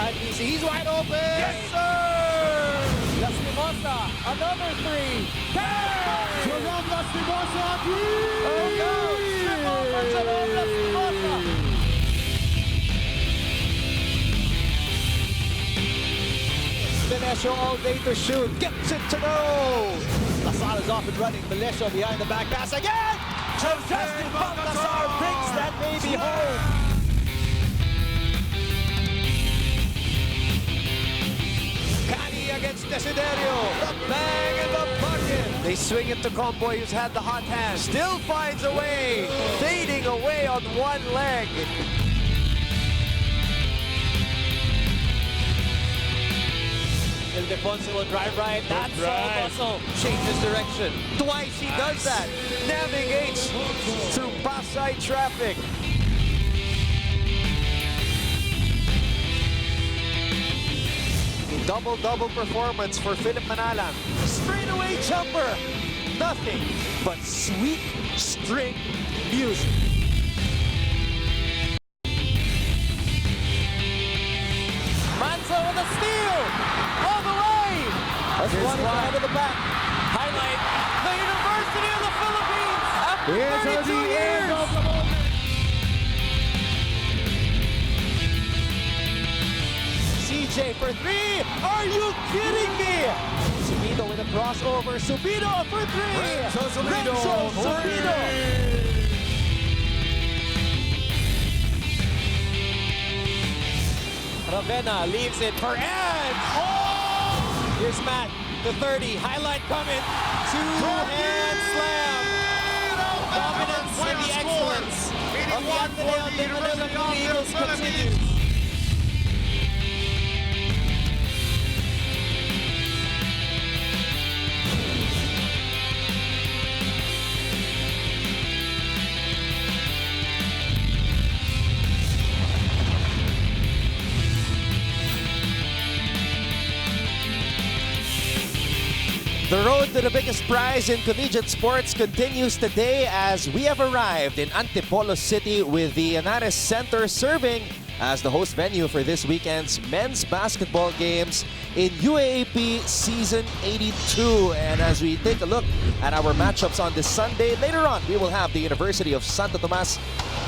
Behind DC, he's wide open! Yes, sir! Lastimosa, another three! Bang! Jerome Lastimosa, three! Oh, go! Triple for Jerome Lastimosa! Melesio all day to shoot, gets it to go! Lasal is off and running, Melesio behind the back pass again! Justin Baltasar brings that baby home! Cani against Desiderio, the bang in the bucket! They swing it to Comboy, who's had the hot hand, still finds a way, fading away on one leg. Ildefonso will drive right. That's all muscle. Changes direction. Twice he does that. Navigates through Pasay traffic. A double-double performance for Philip Manalang. Straightaway jumper. Nothing but sweet string music. Manzo with a steal! All the way! That's one out of the back. Highlight the University of the Philippines after 32 years! CJ for three! Are you kidding me? Subido with a crossover. Subido for three! Renzo Subido! Ravenna leaves it for Edge. Oh! Here's Matt, the 30. Highlight coming. Two-hand slam. Dominance and the excellence of the Ateneo Blue Eagles continues. The road to the biggest prize in collegiate sports continues today as we have arrived in Antipolo City with the Henares Center serving as the host venue for this weekend's men's basketball games in UAAP Season 82. And as we take a look at our matchups on this Sunday, later on we will have the University of Santo Tomas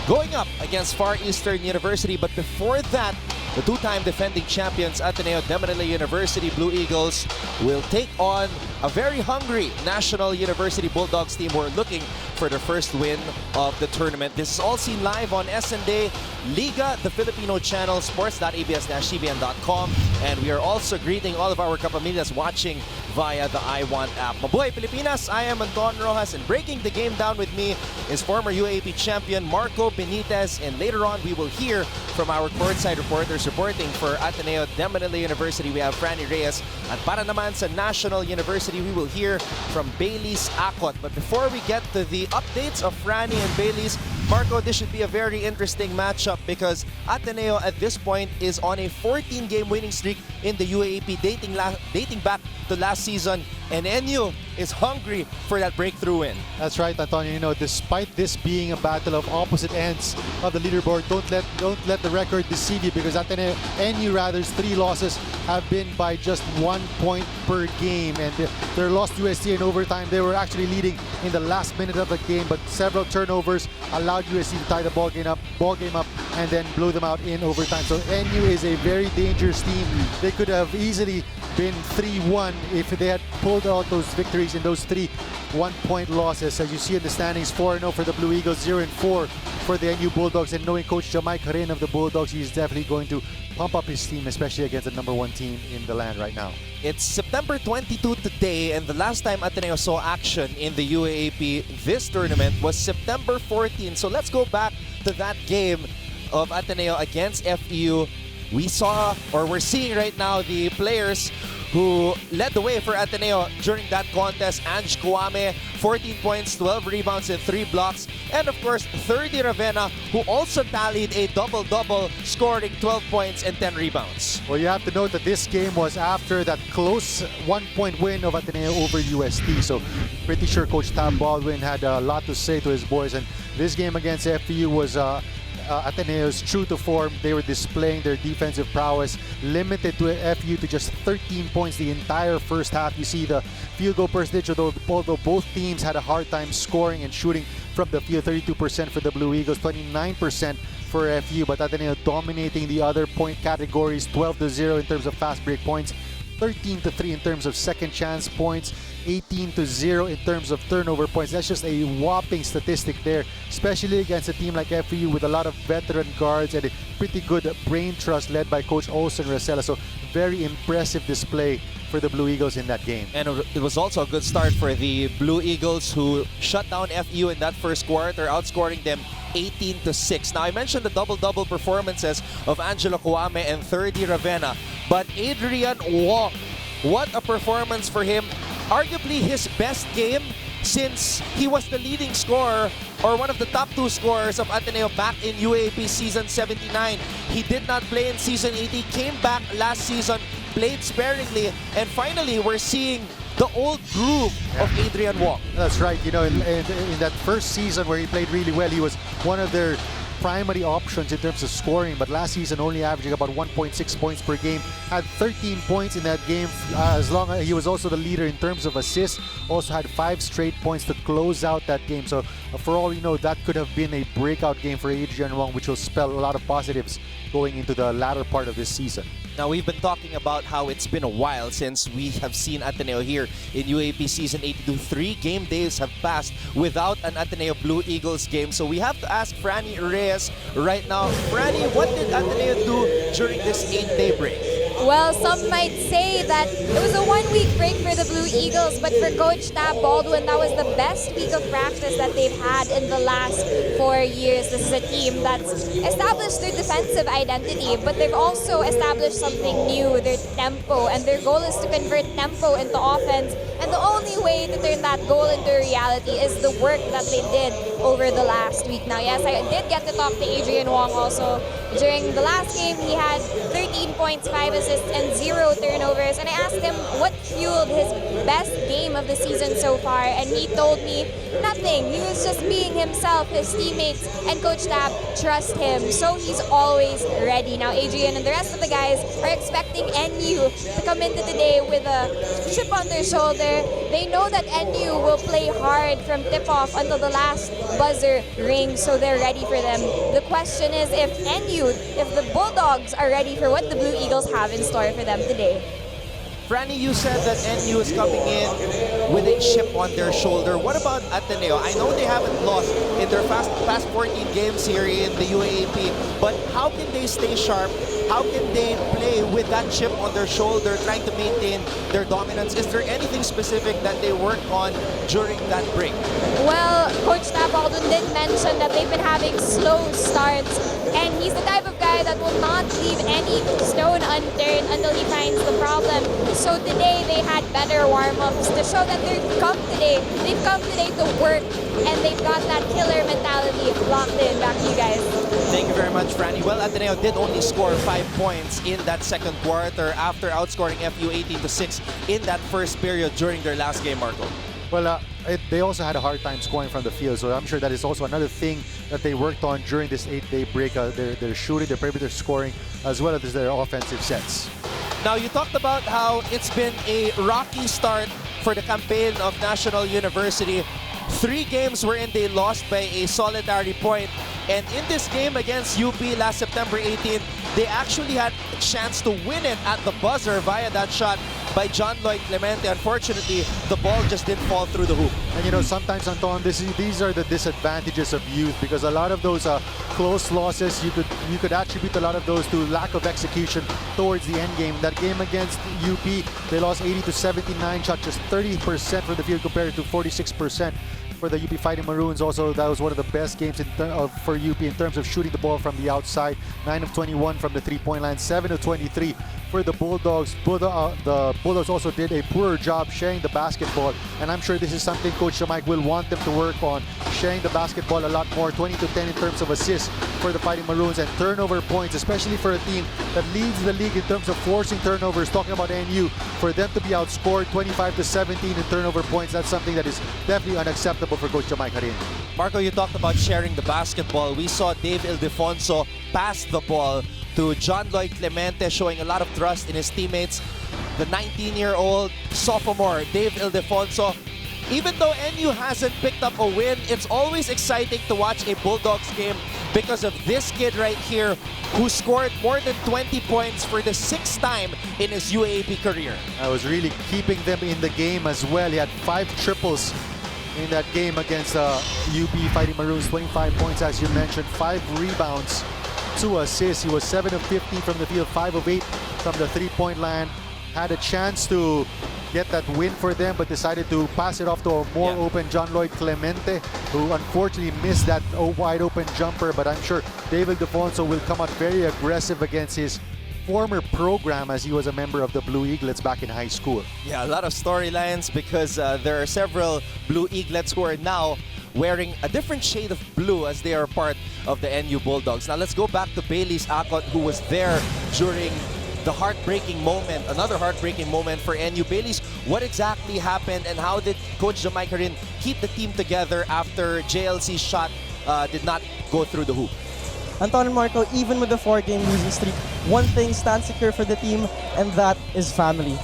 going up against Far Eastern University. But before that, the two-time defending champions Ateneo de Manila University Blue Eagles will take on a very hungry National University Bulldogs team who are looking for their first win of the tournament. This is all seen live on SND, Liga, the Filipino channel, sports.abs-cbn.com, and we are also greeting all of our kapamillas watching via the iWant app. Mabuhay Pilipinas, I am Anton Rojas, and breaking the game down with me is former UAAP champion Marco Benitez, and later on we will hear from our courtside reporters reporting for Ateneo de Manila University. We have Franny Reyes, at para naman sa National University we will hear from Bailey's Akot. But before we get to the updates of Franny and Bailey's, Marco, this should be a very interesting matchup because Ateneo at this point is on a 14-game winning streak in the UAAP dating back to last season, and NU is hungry for that breakthrough win. That's right, Antonio. You know, despite this being a battle of opposite ends of the leaderboard, don't let the record deceive you because Ateneo, NU rather's 3 losses have been by just 1 point per game, and their loss to UST in overtime. They were actually leading in the last minute of the game, but several turnovers allowed UST to tie the ball game up and then blow them out in overtime. So NU is a very dangerous team. They could have easily been 3-1 if they had pulled out those victories in those 3 one-point losses. As you see in the standings, 4-0 for the Blue Eagles, 0-4 for the NU Bulldogs. And knowing Coach Jamai Karen of the Bulldogs, he's definitely going to pump up his team, especially against the #1 team in the land right now. It's September 22 today, and the last time Ateneo saw action in the UAAP this tournament was September 14. So let's go back to that game of Ateneo against FEU. We saw, or we're seeing right now, the players who led the way for Ateneo during that contest. Ange Kwame, 14 points, 12 rebounds, and 3 blocks. And of course, 30 Ravenna, who also tallied a double-double, scoring 12 points and 10 rebounds. Well, you have to note that this game was after that close 1-point win of Ateneo over UST. So pretty sure Coach Tab Baldwin had a lot to say to his boys. And this game against FEU was Ateneo's true to form. They were displaying their defensive prowess, limited to FU to just 13 points the entire first half. You see the field goal percentage, although both teams had a hard time scoring and shooting from the field. 32% for the Blue Eagles, 29% for FU, but Ateneo dominating the other point categories, 12-0 in terms of fast break points, 13-3 in terms of second chance points, 18-0 in terms of turnover points. That's just a whopping statistic there, especially against a team like FU with a lot of veteran guards and a pretty good brain trust led by Coach Olsen Rosella. So very impressive display for the Blue Eagles in that game. And it was also a good start for the Blue Eagles, who shut down FU in that first quarter, outscoring them 18-6. Now, I mentioned the double-double performances of Angelo Kuame and Thirdy Ravenna, but Adrian Wong, what a performance for him. Arguably his best game since he was the leading scorer or one of the top 2 scorers of Ateneo back in UAAP season 79. He did not play in season 80, came back last season, played sparingly, and finally we're seeing the old groove of Adrian Wong. That's right. You know, in that first season where he played really well, he was one of their primary options in terms of scoring, but last season only averaging about 1.6 points per game, had 13 points in that game. As long as he was also the leader in terms of assists, also had 5 straight points to close out that game. So for all you know, that could have been a breakout game for Adrian Wong, which will spell a lot of positives going into the latter part of this season. Now, we've been talking about how it's been a while since we have seen Ateneo here in UAAP Season 82. 3 game days have passed without an Ateneo Blue Eagles game. So we have to ask Franny Reyes right now. Franny, what did Ateneo do during this 8-day break? Well, some might say that it was a 1-week break for the Blue Eagles, but for Coach Tab Baldwin, that was the best week of practice that they've had in the last 4 years. This is a team that's established their defensive identity, but they've also established something new, their tempo, and their goal is to convert tempo into offense. And the only way to turn that goal into reality is the work that they did over the last week. Now, yes, I did get to talk to Adrian Wong also. During the last game, he had 13 points, 5 assists, and 0 turnovers. And I asked him what fueled his best game of the season so far, and he told me nothing. He was just being himself. His teammates and Coach Tab trust him, so he's always ready. Now, Adrian and the rest of the guys are expecting NU to come into today with a chip on their shoulder. They know that NU will play hard from tip-off until the last buzzer rings, so they're ready for them. The question is if the Bulldogs are ready for what the Blue Eagles have in store for them today. Franny, you said that NU is coming in with a chip on their shoulder. What about Ateneo? I know they haven't lost in their past 14 games here in the UAAP, but how can they stay sharp? How can they play with that chip on their shoulder, trying to maintain their dominance? Is there anything specific that they worked on during that break? Well, Coach Tab Baldwin did mention that they've been having slow starts, and he's the type of guy that will not leave any stone unturned until he finds the problem. So today they had better warm-ups to show that they've come today to work, and they've got that killer mentality locked in. Back to you guys. Thank you very much, Franny. Well, Ateneo did only score 5 points in that second quarter after outscoring FU 18-6 in that first period during their last game, Marco. Well, they also had a hard time scoring from the field, so I'm sure that is also another thing that they worked on during this 8-day break. Their shooting, their perimeter scoring, as well as their offensive sets. Now, you talked about how it's been a rocky start for the campaign of National University. 3 games wherein they lost by a solitary point. And in this game against UP last September 18, they actually had a chance to win it at the buzzer via that shot by John Lloyd Clemente. Unfortunately, the ball just didn't fall through the hoop. And you know, sometimes, Anton, these are the disadvantages of youth, because a lot of those close losses, you could attribute a lot of those to lack of execution towards the end game. That game against UP, they lost 80-79, shot just 30% from the field compared to 46% for the UP Fighting Maroons. Also, that was one of the best games for UP in terms of shooting the ball from the outside. 9 of 21 from the 3-point line, 7 of 23 for the Bulldogs. The Bulldogs also did a poorer job sharing the basketball, and I'm sure this is something Coach Mike will want them to work on, sharing the basketball a lot more. 20 to 10 in terms of assists for the Fighting Maroons, and turnover points, especially for a team that leads the league in terms of forcing turnovers. Talking about NU, for them to be outscored 25 to 17 in turnover points, that's something that is definitely unacceptable for Coach Mike Harin. Marco, you talked about sharing the basketball. We saw Dave Ildefonso pass the ball to John Lloyd Clemente, showing a lot of trust in his teammates. The 19-year-old sophomore, Dave Ildefonso. Even though NU hasn't picked up a win, it's always exciting to watch a Bulldogs game because of this kid right here who scored more than 20 points for the 6th time in his UAAP career. I was really keeping them in the game as well. He had 5 triples in that game against UP Fighting Maroons. 25 points, as you mentioned, 5 rebounds, 2 assists. He was 7 of 15 from the field, 5 of 8 from the three-point line. Had a chance to get that win for them, but decided to pass it off to a more open John Lloyd Clemente, who unfortunately missed that wide open jumper. But I'm sure David Defonso will come out very aggressive against his former program, as he was a member of the Blue Eaglets back in high school. Yeah, a lot of storylines because there are several Blue Eaglets who are now wearing a different shade of blue as they are part of the NU Bulldogs. Now let's go back to Bailey's Akot, who was there during the heartbreaking moment, another heartbreaking moment for NU. Baileys, what exactly happened and how did Coach Jamai Karin keep the team together after JLC's shot did not go through the hoop? Anton and Marco, even with the 4-game losing streak, one thing stands secure for the team, and that is family.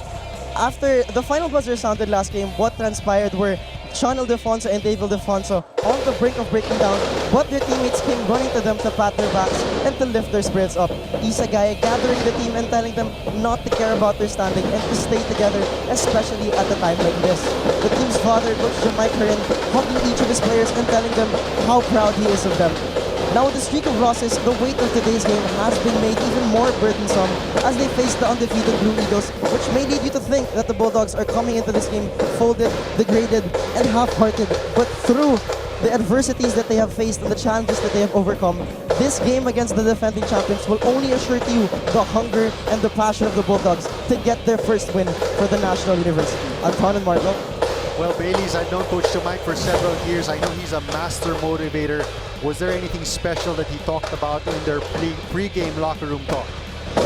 After the final buzzer sounded last game, what transpired were Sean Ildefonso and Dave Ildefonso on the brink of breaking down, but their teammates came running to them to pat their backs and to lift their spirits up. Isagaya gathering the team and telling them not to care about their standing and to stay together, especially at a time like this. The team's father, Coach Jamai Karin, hugging each of his players and telling them how proud he is of them. Now with the streak of losses, the weight of today's game has been made even more burdensome as they face the undefeated Blue Eagles, which may lead you to think that the Bulldogs are coming into this game folded, degraded, and half-hearted. But through the adversities that they have faced and the challenges that they have overcome, this game against the defending champions will only assure to you the hunger and the passion of the Bulldogs to get their first win for the National University. Anton and Marco. Well, Bailey's, I've known Coach Jamai for several years. I know he's a master motivator. Was there anything special that he talked about in their pre-game locker room talk?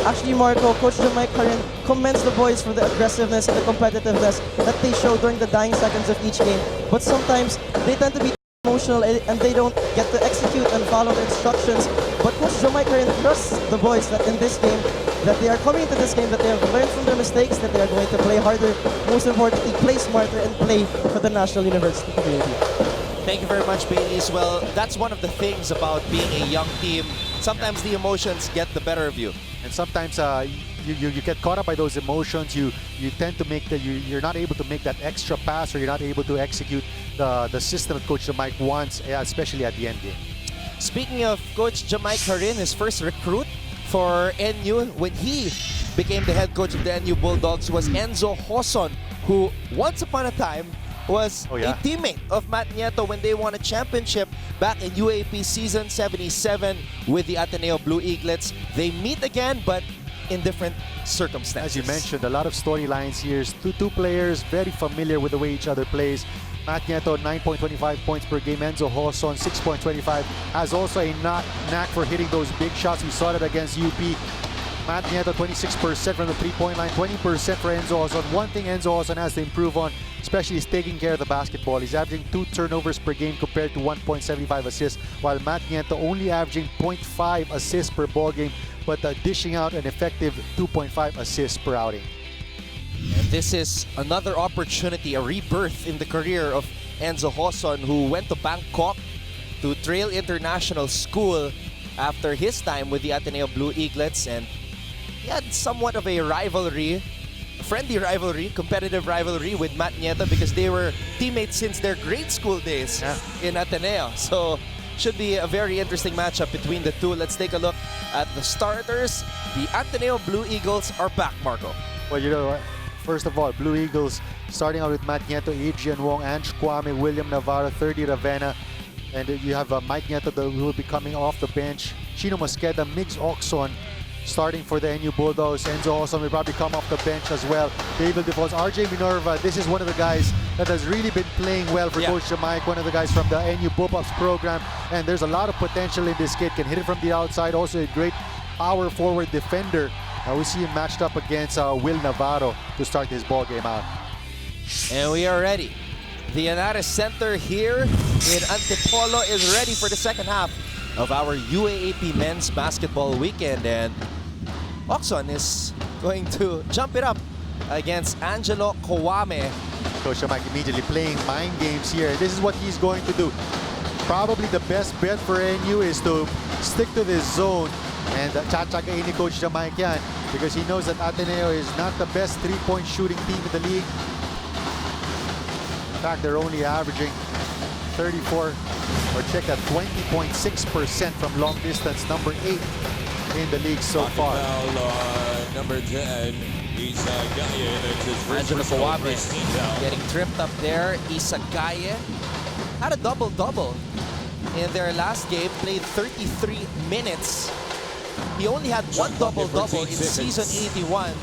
Actually, Marco, Coach Jamai Karin commends the boys for the aggressiveness and the competitiveness that they show during the dying seconds of each game. But sometimes they tend to be emotional and they don't get to execute and follow the instructions. But Coach Jamai Karin trusts the boys that in this game, that they are coming into this game, that they have learned from their mistakes, that they are going to play harder, most importantly, play smarter and play for the National University community. Thank you very much, Baileys. Well, that's one of the things about being a young team. Sometimes the emotions get the better of you. And sometimes you get caught up by those emotions. You tend to make you're not able to make that extra pass, or you're not able to execute the system that Coach Jamai wants, especially at the end game. Speaking of Coach Jamai Karin, his first recruit for NU when he became the head coach of the NU Bulldogs was Enzo Hoson, who once upon a time was a teammate of Matt Nieto when they won a championship back in UAAP season 77 with the Ateneo Blue Eaglets. They meet again, but in different circumstances. As you mentioned, a lot of storylines here. Two players very familiar with the way each other plays. Matt Nieto, 9.25 points per game. Enzo Hoson, 6.25. Has also a knack for hitting those big shots. We saw that against UP. Matt Nieto, 26% from the three-point line, 20% for Enzo Hoson. One thing Enzo Hoson has to improve on, especially, is taking care of the basketball. He's averaging 2 turnovers per game compared to 1.75 assists, while Matt Nieto only averaging 0.5 assists per ball game, but dishing out an effective 2.5 assists per outing. And this is another opportunity, a rebirth in the career of Enzo Hoson, who went to Bangkok to Trail International School after his time with the Ateneo Blue Eaglets, and he had somewhat of a rivalry, friendly rivalry, competitive rivalry with Matt Nieto because they were teammates since their grade school days in Ateneo. So should be a very interesting matchup between the two. Let's take a look at the starters. The Ateneo Blue Eagles are back, Marco. Well, you know, first of all, Blue Eagles starting out with Matt Nieto, Adrian Wong, Ange Kwame, William Navarro, 30 Ravenna. And you have Mike Nieto who will be coming off the bench. Chino Mosqueda, Migs Oxon, starting for the NU Bulldogs. Enzo Hoson will probably come off the bench as well. David Defonso, RJ Minerva, this is one of the guys that has really been playing well for Coach Jamaic, one of the guys from the NU Bullpups program, and there's a lot of potential in this kid. Can hit it from the outside, also a great power forward defender. We see him matched up against Will Navarro to start his ball game out. And we are ready. The Anaris Center here in Antipolo is ready for the second half of our UAAP men's basketball weekend. And Oxon is going to jump it up against Angelo Kawame. Coach Mike immediately playing mind games here. This is what he's going to do. Probably the best bet for NU is to stick to this zone and tsatsagain ni Coach Jamaic yan, because he knows that Ateneo is not the best three-point shooting team in the league. In fact, they're only averaging 34, or check that, 20.6% from long distance, number 8 in the league so far. Number 10, Angelo Kawame getting tripped up there. Isagaye had a double-double in their last game, played 33 minutes. He only had one double-double in season 81.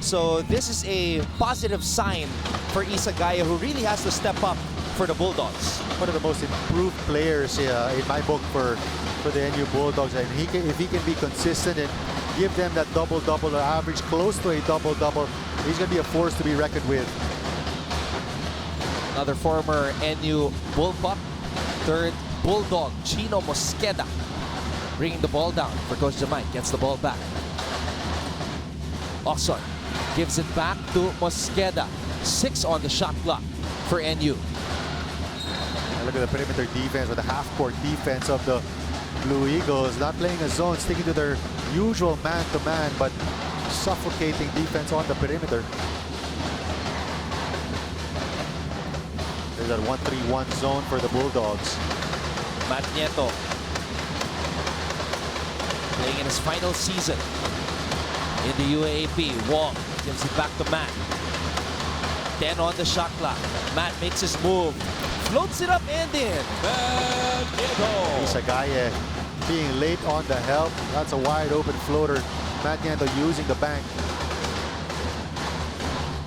So this is a positive sign for Isagaye, who really has to step up for the Bulldogs. One of the most improved players in my book for the NU Bulldogs. And if he can be consistent and give them that double-double or average close to a double-double, he's going to be a force to be reckoned with. Another former NU Bullpup, third Bulldog, Chino Mosqueda, bringing the ball down for Coach Jamaic. Gets the ball back. Oxon gives it back to Mosqueda. 6 on the shot clock for NU. And look at the perimeter defense, or the half-court defense of the Blue Eagles. Not playing a zone, sticking to their usual man-to-man, but suffocating defense on the perimeter. There's that 1-3-1 zone for the Bulldogs. Matt Nieto playing in his final season in the UAAP. Wong gives it back to Matt. 10 on the shot clock. Matt makes his move, floats it up and in. Isagaye being late on the help. That's a wide open floater. Matt Nieto using the bank.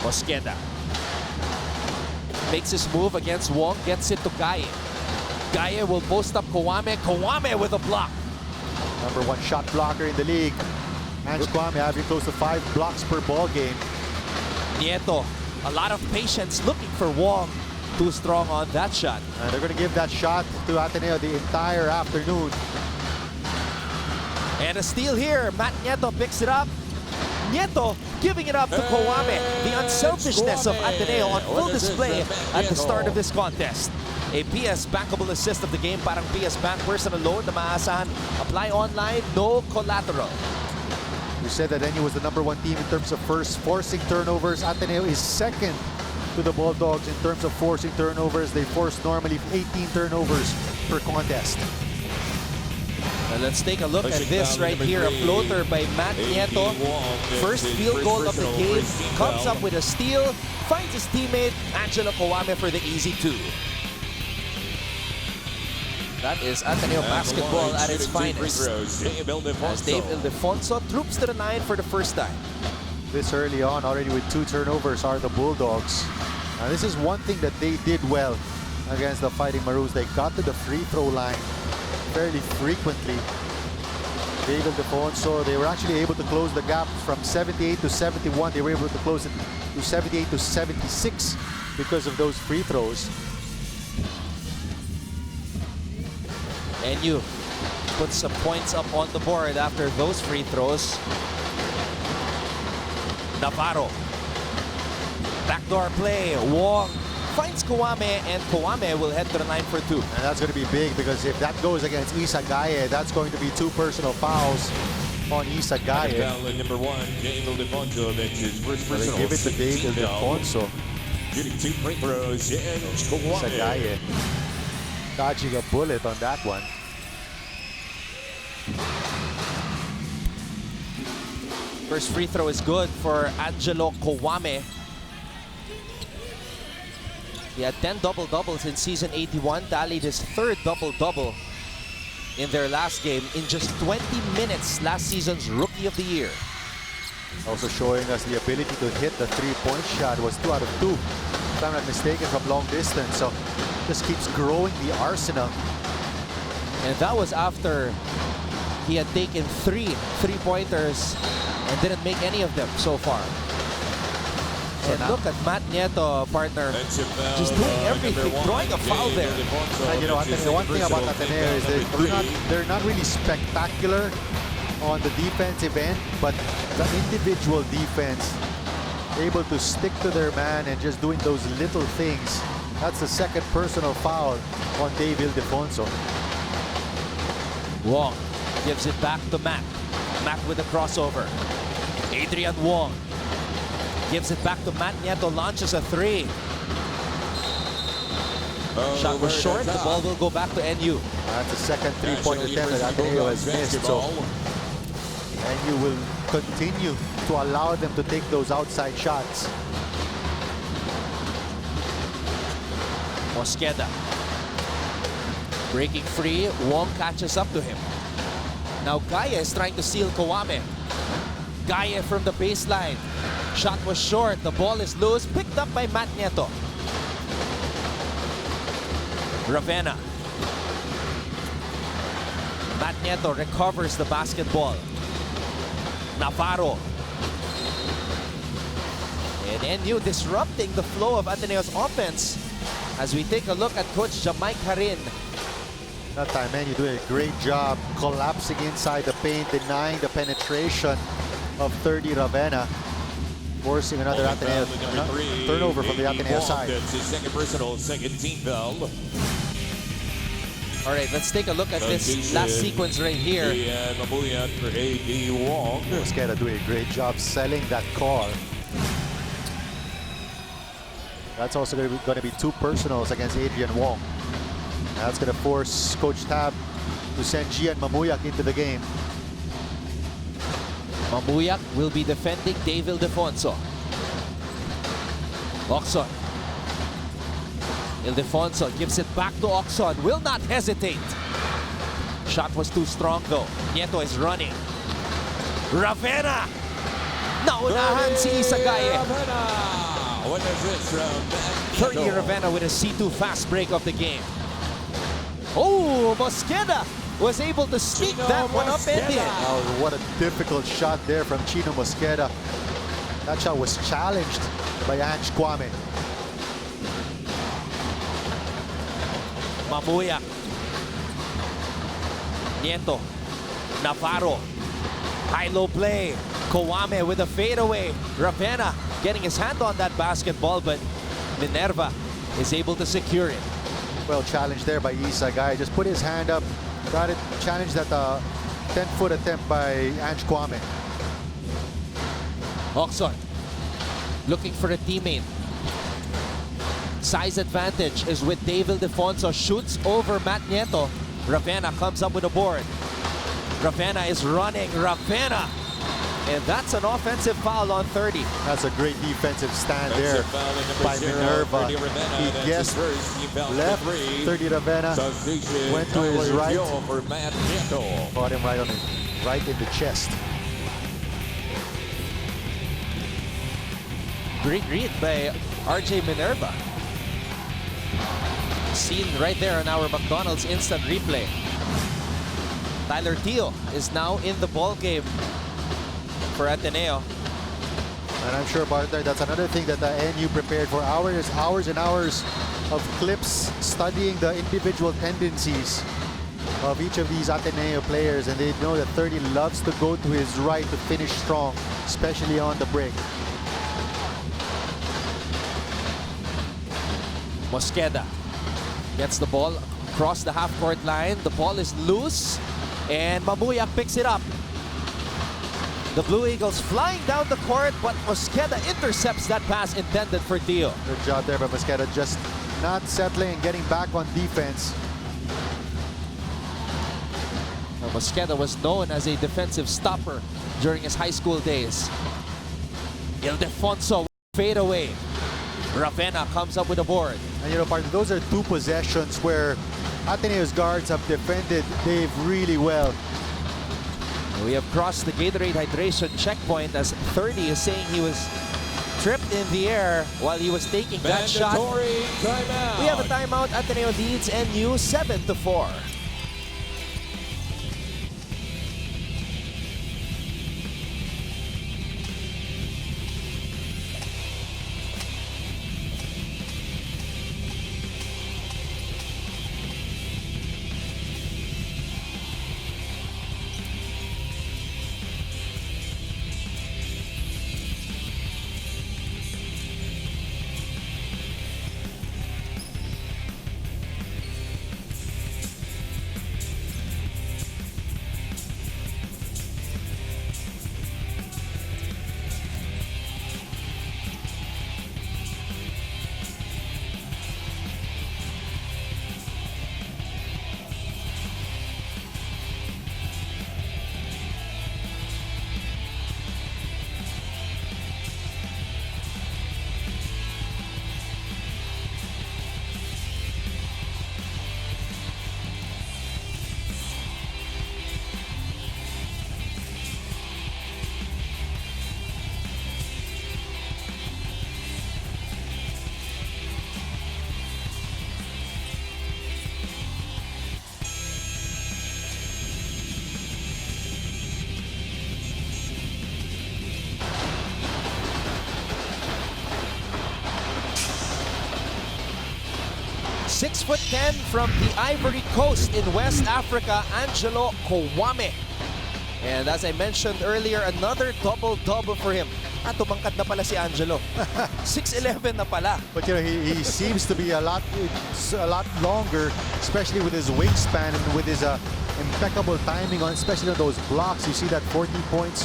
Mosqueda makes his move against Wong, gets it to Gaye. Gaye will post up Kawame. Kawame with a block. Number 1 shot blocker in the league. Ange Kawame having close to 5 blocks per ball game. Nieto, a lot of patience looking for Wong. Too strong on that shot. And they're going to give that shot to Ateneo the entire afternoon. And a steal here. Matt Nieto picks it up. Nieto giving it up to Kawame. The unselfishness of Ateneo on full display at the start of this contest. A PS bankable assist of the game. Parang PS Bank personal loan na maasahan. Apply online, no collateral. We said that NU was the number 1 team in terms of forcing turnovers. Ateneo is second to the Bulldogs in terms of forcing turnovers. They force normally 18 turnovers per contest. And let's take a look at this right here. A floater by Matt Nieto. First field goal of the game. Comes up with a steal. Finds his teammate Angelo Kawame for the easy 2. That is Ateneo basketball at its finest. As Dave Ildefonso troops to the 9 for the first time. This early on, already with 2 turnovers, are the Bulldogs. Now, this is one thing that they did well against the Fighting Maroons. They got to the free throw line fairly frequently. Dave Ildefonso, they were actually able to close the gap from 78 to 71. They were able to close it to 78 to 76 because of those free throws. NU put some points up on the board after those free throws. Navarro. Backdoor play. Wong finds Kawame, and Kawame will head to the 9 for 2. And that's going to be big, because if that goes against Isagaye, that's going to be 2 personal fouls on Isagaye. Number 1, Dave Ildefonso makes his first They personal. give it to Dave Ildefonso. Shooting 2 free throws. And Isagaye dodging a bullet on that one. First free throw is good for Angelo Kawame. He had 10 double-doubles in season 81, tallied his 3rd double-double in their last game in just 20 minutes, last season's Rookie of the Year. Also showing us the ability to hit the three-point shot. Was 2 out of 2, if I'm not mistaken, from long distance. So just keeps growing the arsenal. And that was after he had taken 3 three-pointers and didn't make any of them so far. And look at Matt Nieto, partner, just doing everything, drawing a foul there. And you know, Ateneo, one thing about Ateneo is they're not really spectacular on the defensive end, but the individual defense, able to stick to their man and just doing those little things. That's the second personal foul on Dave Ildefonso. Wong gives it back to Matt. Matt with a crossover. Adrian Wong gives it back to Matt Nieto, launches a 3. Shot was short, the ball will go back to NU. That's the second three-point attempt that Ateneo has missed. So NU will continue to allow them to take those outside shots. Mosqueda breaking free, Wong catches up to him. Now Gaia is trying to steal Kawame. Gaia from the baseline. Shot was short, the ball is loose, picked up by Matt Nieto. Ravenna. Matt Nieto recovers the basketball. Navarro. And NU disrupting the flow of Ateneo's offense as we take a look at Coach Jamaic Harin. That time, man, you're doing a great job collapsing inside the paint, denying the penetration of 30 Ravenna, forcing another Ateneo turnover from the Ateneo side. That's his second personal, second team foul. All right, let's take a look at this last sequence right here. And Mamuya for A.D. Wong. Mosqueda doing a great job selling that call. That's also going to be 2 personals against Adrian Wong. That's going to force Coach Tab to send Gian Mamuyak into the game. Mamuyak will be defending Dave Ildefonso. Oxon. Ildefonso gives it back to Oxon. Will not hesitate. Shot was too strong though. Nieto is running. Ravenna! Naunahan si Isagaye. What is this from 30 Ravenna with a C2 fast break of the game. Oh, Mosqueda was able to sneak that one up and in. Oh, what a difficult shot there from Chino Mosqueda. That shot was challenged by Ange Kwame. Mamuya. Nieto. Navarro. High-low play. Kawame with a fadeaway. Ravenna getting his hand on that basketball, but Minerva is able to secure it. Well challenged there by Isagaye. Just put his hand up. Got it challenged at a 10-foot attempt by Ange Kwame. Oxon looking for a teammate. Size advantage is with Dave Ildefonso. Shoots over Matt Nieto. Ravenna comes up with a board. Ravenna is running. Ravenna! And that's an offensive foul on 30. That's a great defensive stand there by Minerva. He guessed left, 30 Ravenna, went to his right, caught him right in the chest. Great read by RJ Minerva. Seen right there on our McDonald's instant replay. Tyler Teo is now in the ball game for Ateneo. And I'm sure, Barter, that's another thing that the NU prepared for hours and hours of clips studying the individual tendencies of each of these Ateneo players, and they know that 30 loves to go to his right to finish strong, especially on the break. Mosqueda gets the ball across the half-court line. The ball is loose, and Mamuya picks it up. The Blue Eagles flying down the court, but Mosqueda intercepts that pass intended for Teo. Good job there by Mosqueda, just not settling and getting back on defense. Now, Mosqueda was known as a defensive stopper during his high school days. Ildefonso fade away. Ravenna comes up with a board. And you know, partner, those are 2 possessions where Ateneo's guards have defended Dave really well. We have crossed the Gatorade hydration checkpoint as 30 is saying he was tripped in the air while he was taking that shot. Mandatory timeout. We have a timeout. Ateneo leads NU 7-4. .6'10" from the Ivory Coast in West Africa, Angelo Kowame. And as I mentioned earlier, another double-double for him. Tumangkad na pala si Angelo. 6'11" na pala. But you know, he seems to be a lot longer, especially with his wingspan and with his impeccable timing on, especially on those blocks. You see that 14 points,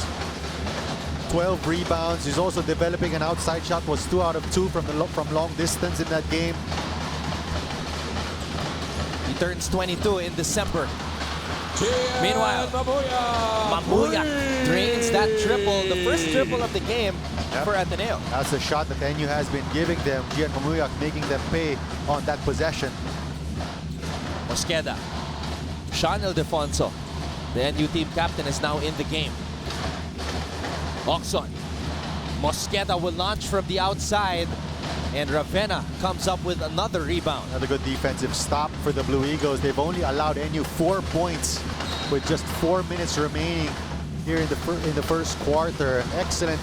12 rebounds. He's also developing an outside shot. Was 2 out of 2 from long distance in that game. He turns 22 in December. Meanwhile, Mamuya drains that triple, the first triple of the game for Ateneo. That's a shot that NU has been giving them. Gian Mamuya making them pay on that possession. Mosqueda. Sean Ildefonso, the NU team captain, is now in the game. Oxon. Mosqueda will launch from the outside, and Ravenna comes up with another rebound. Another good defensive stop for the Blue Eagles. They've only allowed NU 4 points with just 4 minutes remaining here in the first quarter. An excellent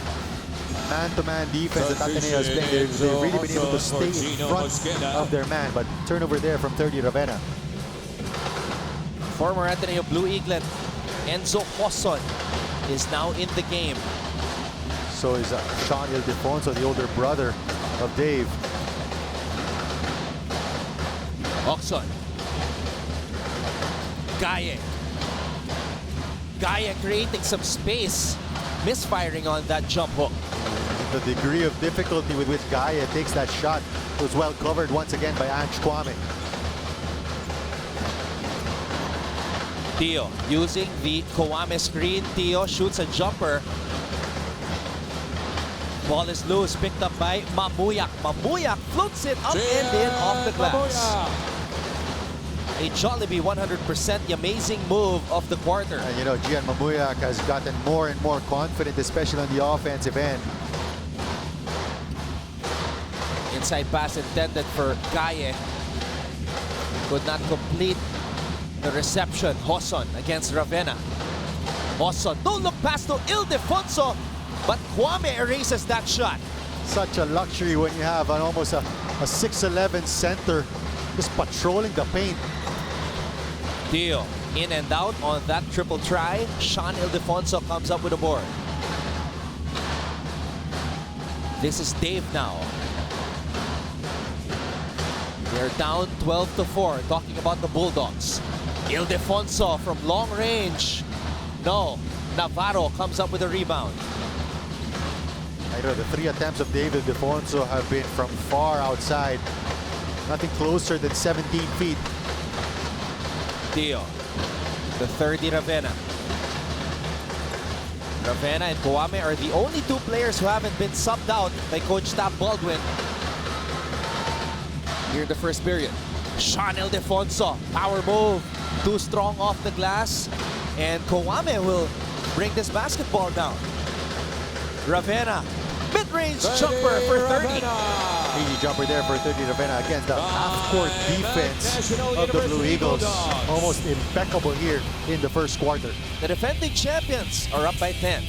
man-to-man defense that Ateneo is playing. They've really been able to stay in front of their man, but turnover there from 30 Ravenna. Former Ateneo Blue Eaglet Enzo Hoson is now in the game. So is Sean Ildefonso, the older brother of Dave. Oxon. Gaye creating some space, misfiring on that jump hook. The degree of difficulty with which Gaye takes that shot was well covered once again by Ange Kwame. Tio using the Kowame screen. Tio shoots a jumper. Ball is loose, picked up by Mamuyak. Mamuyak floats it up and in off the glass. A Jollibee 100%, the amazing move of the quarter. And you know, Gian Mamuyak has gotten more and more confident, especially on the offensive end. Inside pass intended for Gaye. Could not complete the reception. Hoson against Ravenna. Hoson, don't look pass to Ildefonso, but Kwame erases that shot. Such a luxury when you have almost a 6'11" center just patrolling the paint. Tio in and out on that triple try. Sean Ildefonso comes up with a board. This is Dave now. They're down 12-4, talking about the Bulldogs. Ildefonso from long range. No, Navarro comes up with a rebound. I know the 3 attempts of David Ildefonso have been from far outside. Nothing closer than 17 feet. Tio, the 30 Ravenna. Ravenna and Kowame are the only 2 players who haven't been subbed out by Coach Tab Baldwin here in the first period. Sean Ildefonso, power move. Too strong off the glass. And Kawame will bring this basketball down. Ravenna, mid-range jumper for 30. Easy jumper there for 30. Ravenna against the half-court defense of the Blue Eagles. Almost impeccable here in the first quarter. The defending champions are up by 10.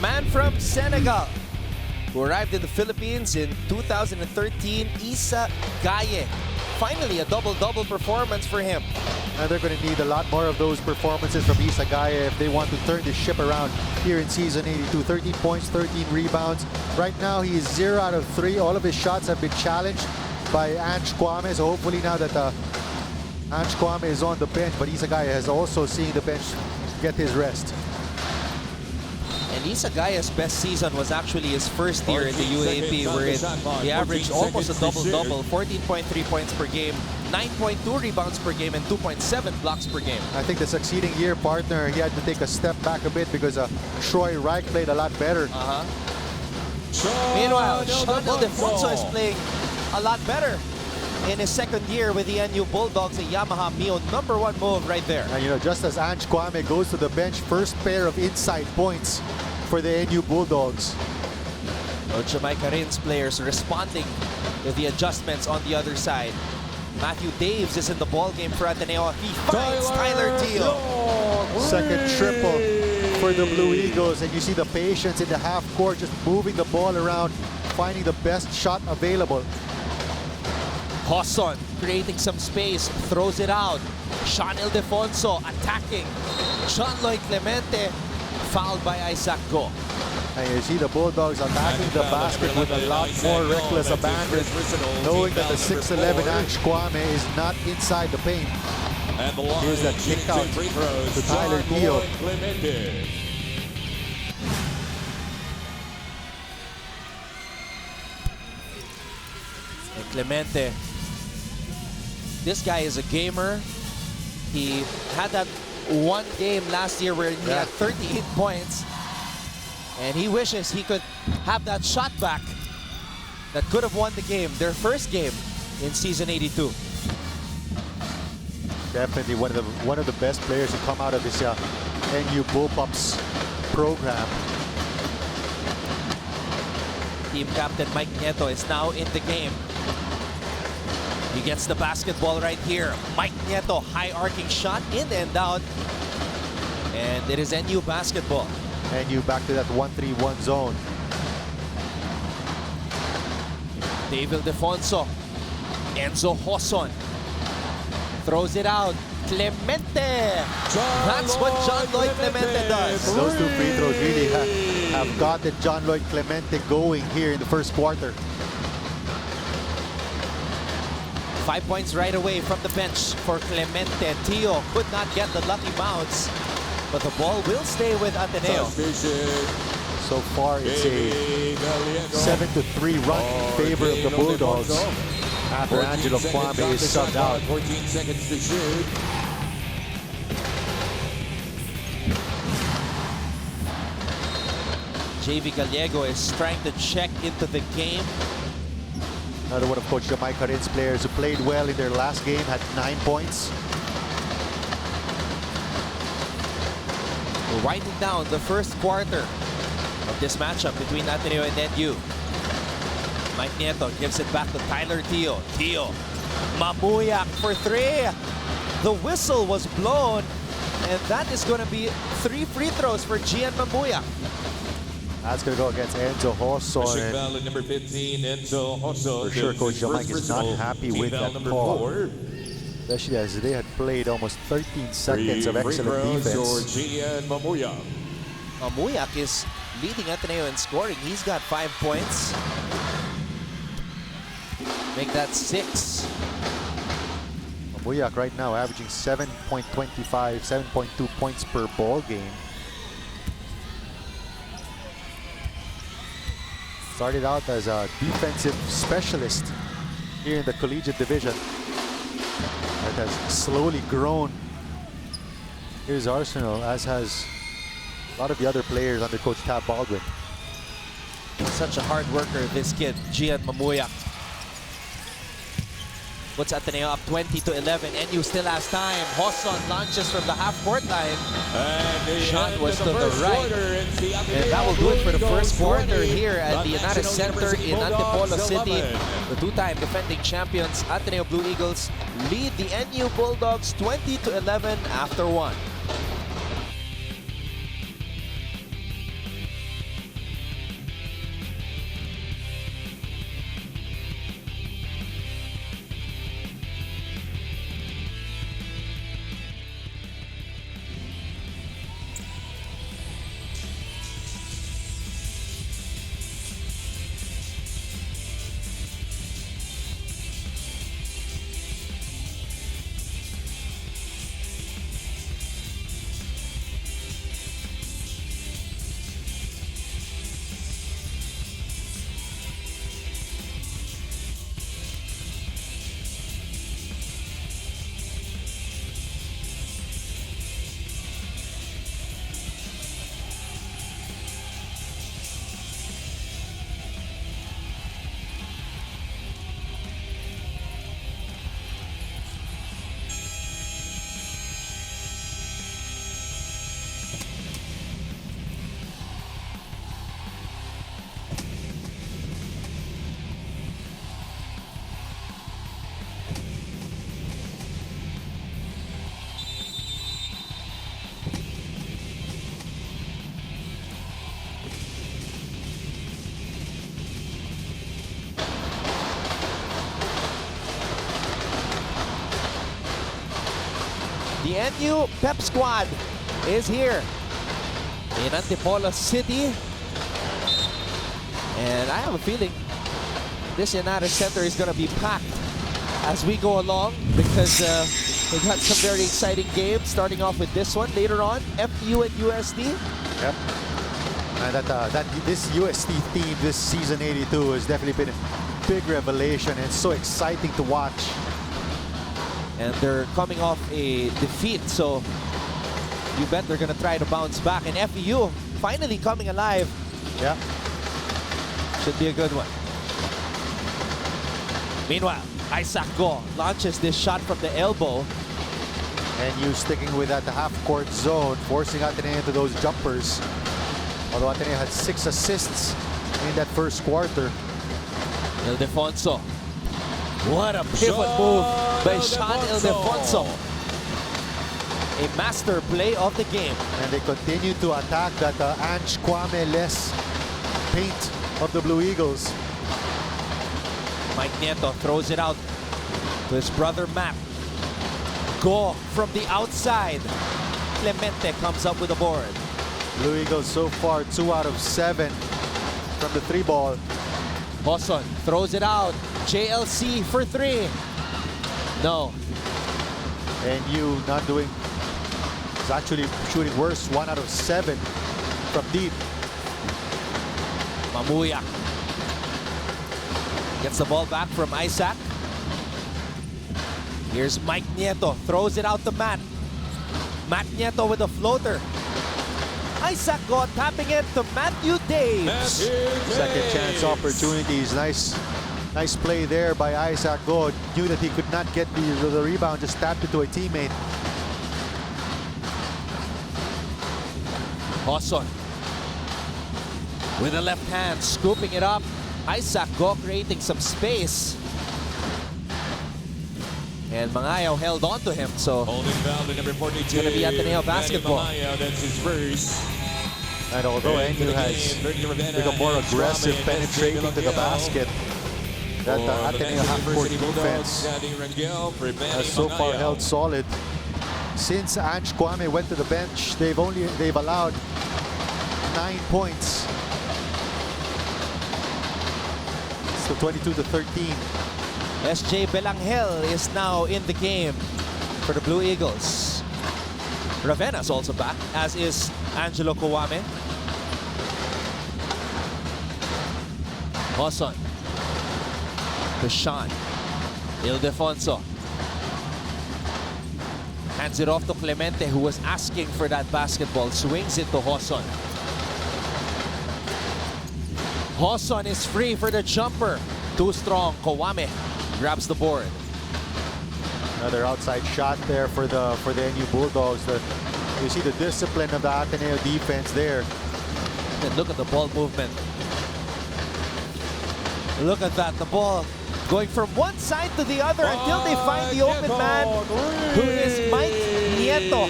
Man from Senegal, who arrived in the Philippines in 2013, Issa Gaye. Finally, a double-double performance for him. And they're going to need a lot more of those performances from Issa Gaye if they want to turn the ship around here in Season 82. 13 points, 13 rebounds. Right now, he is 0 out of 3. All of his shots have been challenged by Ange Kwame. So hopefully now that Ange Kwame is on the bench, but Issa Gaye has also seen the bench get his rest. And Issa Gaye's best season was actually his first year in the UAAP, wherein he averaged almost a double-double, 14.3 points per game, 9.2 rebounds per game, and 2.7 blocks per game. I think the succeeding year partner, he had to take a step back a bit because Troy Reich played a lot better. Meanwhile, Sean Ildefonso is playing a lot better in his second year with the NU Bulldogs, a Yamaha Mio #1 move right there. And you know, just as Ange Kwame goes to the bench, first pair of inside points for the NU Bulldogs. Jamaica Rins players responding to the adjustments on the other side. Matthew Daves is in the ball game for Ateneo. He finds Tyler Teal. Second triple for the Blue Eagles, and you see the patience in the half court, just moving the ball around, finding the best shot available. Hosson creating some space, throws it out. Sean Ildefonso attacking. John Lloyd Clemente fouled by Isaac Go. And you see the Bulldogs attacking the basket with a lot more reckless abandon, knowing that the 6'11" Ange Kwame is not inside the paint. Here's that kick out to Tyler Teal. And Clemente, this guy is a gamer. He had that one game last year where he had 38 points. And he wishes he could have that shot back that could have won the game, their first game in Season 82. Definitely one of the best players to come out of this NU Bullpups program. Team captain Mike Nieto is now in the game. He gets the basketball right here. Mike Nieto, high arcing shot, in and out. And it is NU basketball. NU back to that 1-3-1 zone. Dave Ildefonso. Enzo Hosson throws it out. Clemente. That's what John Lloyd Clemente does. Those two free throws really have gotten John Lloyd Clemente going here in the first quarter. 5 points right away from the bench for Clemente. Tio could not get the lucky bounce, but the ball will stay with Ateneo. So far, it's a 7-3 run in favor of the Bulldogs after Angelo Kwame is subbed out. 14 seconds to shoot. JV Gallego is trying to check into the game. Another one of Coach Jamaica Rin's players who played well in their last game, had 9 points. We're winding down the first quarter of this matchup between Ateneo and NU. Mike Nieto gives it back to Tyler Tio. Tio, Mamuyak for 3. The whistle was blown, and that is going to be 3 free throws for Gian Mamuyak. That's going to go against Enzo Hosso. Pushing foul at number 15, Enzo Hosso. For sure, Coach Jamaica is not happy with that call. Especially as they had played almost 13 seconds of excellent defense. Gian Mamuyak. Mamuyak is leading Ateneo in scoring. He's got 5 points. Make that 6. Mamuyak right now averaging 7.25, 7.2 points per ball game. Started out as a defensive specialist here in the collegiate division. That has slowly grown his arsenal, as has a lot of the other players under Coach Tab Baldwin. Such a hard worker, this kid, Gian Mamuyak. Puts Ateneo up 20-11. NU still has time. Hosson launches from the half-court line. Shot was to the right. And that will do it for the first quarter here at the Henares Center in Antipolo City. The two-time defending champions, Ateneo Blue Eagles, lead the NU Bulldogs 20-11 after 1. The NU Pep Squad is here in Antipolo City. And I have a feeling this Henares Center is going to be packed as we go along, because we got some very exciting games, starting off with this one later on, FU and USD. Yep. And this USD team this season 82 has definitely been a big revelation, and it's so exciting to watch. And they're coming off a defeat, so you bet they're going to try to bounce back. And FEU finally coming alive. Yeah. Should be a good one. Meanwhile, Isaac Go launches this shot from the elbow. And you sticking with that half-court zone, forcing Ateneo into those jumpers. Although Ateneo had 6 assists in that first quarter. Ildefonso. What a pivot move by Sean Ildefonso. A master play of the game. And they continue to attack that Ange Kwame-less paint of the Blue Eagles. Mike Nieto throws it out to his brother Matt. Go from the outside. Clemente comes up with the board. Blue Eagles so far 2 out of 7 from the 3-ball. Hosson throws it out. JLC for 3. No. And you not doing, is actually shooting worse. 1 out of 7 from deep. Mamuyak gets the ball back from Isaac. Here's Mike Nieto, throws it out to Matt. Matt Nieto with a floater. Isaac Go tapping it to Matthew Daves. Second chance opportunities. Nice play there by Isaac Go. Knew that he could not get the rebound, just tapped it to a teammate. Hoson with the left hand, scooping it up. Isaac Go creating some space. And Mangayaw held on to him, so Holding foul to number 42. it's going to be Ateneo basketball. Mangayaw, that's his first. And although NU has become more aggressive penetrating to the basket, that Ateneo half-court defense has so far held solid. Since Ange Kwame went to the bench, they've allowed 9 points. So 22-13. SJ Belangel is now in the game for the Blue Eagles. Ravena's also back, as is Angelo Kawame. Hoson to Sean. Ildefonso hands it off to Clemente, who was asking for that basketball. Swings it to Hoson. Hoson is free for the jumper. Too strong. Kawame grabs the board. Another outside shot there for the NU Bulldogs. You see the discipline of the Ateneo defense there. And look at the ball movement. Look at that. The ball going from one side to the other until they find the open man, who is Mike Nieto.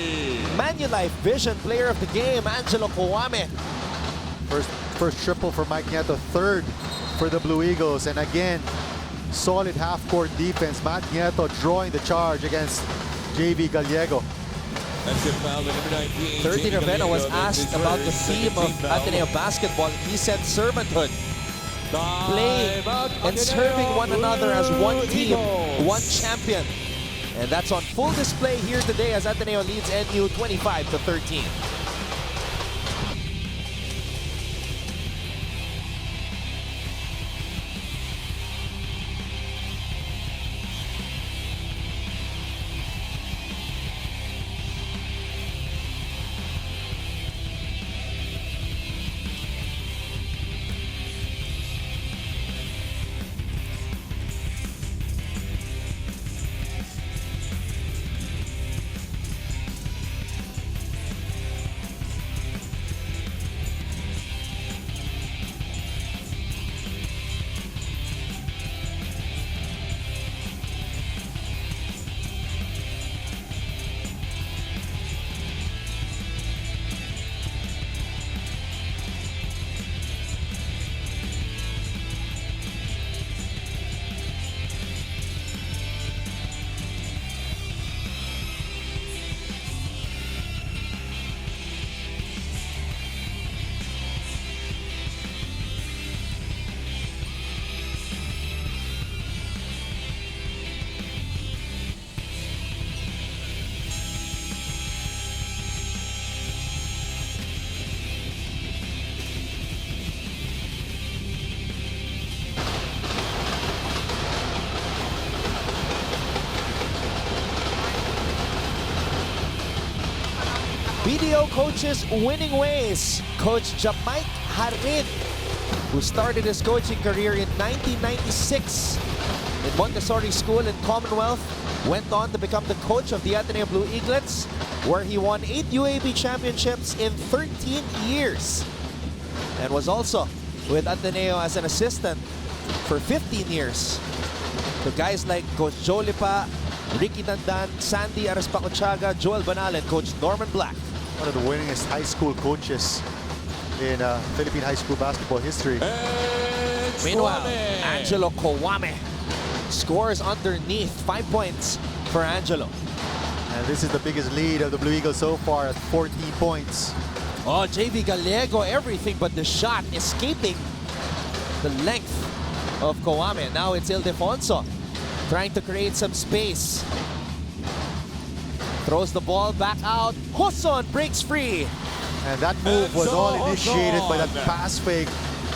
Manulife Vision Player of the Game, Angelo Kawame. First triple for Mike Nieto, third for the Blue Eagles. And again, solid half-court defense. Matt Nieto drawing the charge against JV Gallego. That's it, foul to number 19. 13 Ravenna was asked about the theme of Ateneo basketball. He said servanthood. Playing and serving one another as one team, one champion. And that's on full display here today as Ateneo leads NU 25-13. BDO coaches winning ways. Coach Jamike Harin, who started his coaching career in 1996 in Montessori School in Commonwealth, went on to become the coach of the Ateneo Blue Eaglets, where he won 8 UAAP championships in 13 years, and was also with Ateneo as an assistant for 15 years. The guys like Coach Joe Lipa, Ricky Dandan, Sandy Araspacochaga, Joel Banal, and Coach Norman Black. One of the winningest high school coaches in Philippine high school basketball history. Meanwhile, Angelo Kawame scores underneath. 5 points for Angelo. And this is the biggest lead of the Blue Eagles so far at 14 points. Oh, JV Gallego, everything but the shot, escaping the length of Kawame. Now it's Ildefonso trying to create some space. Throws the ball back out. Hoson breaks free. And that move was all initiated by that pass fake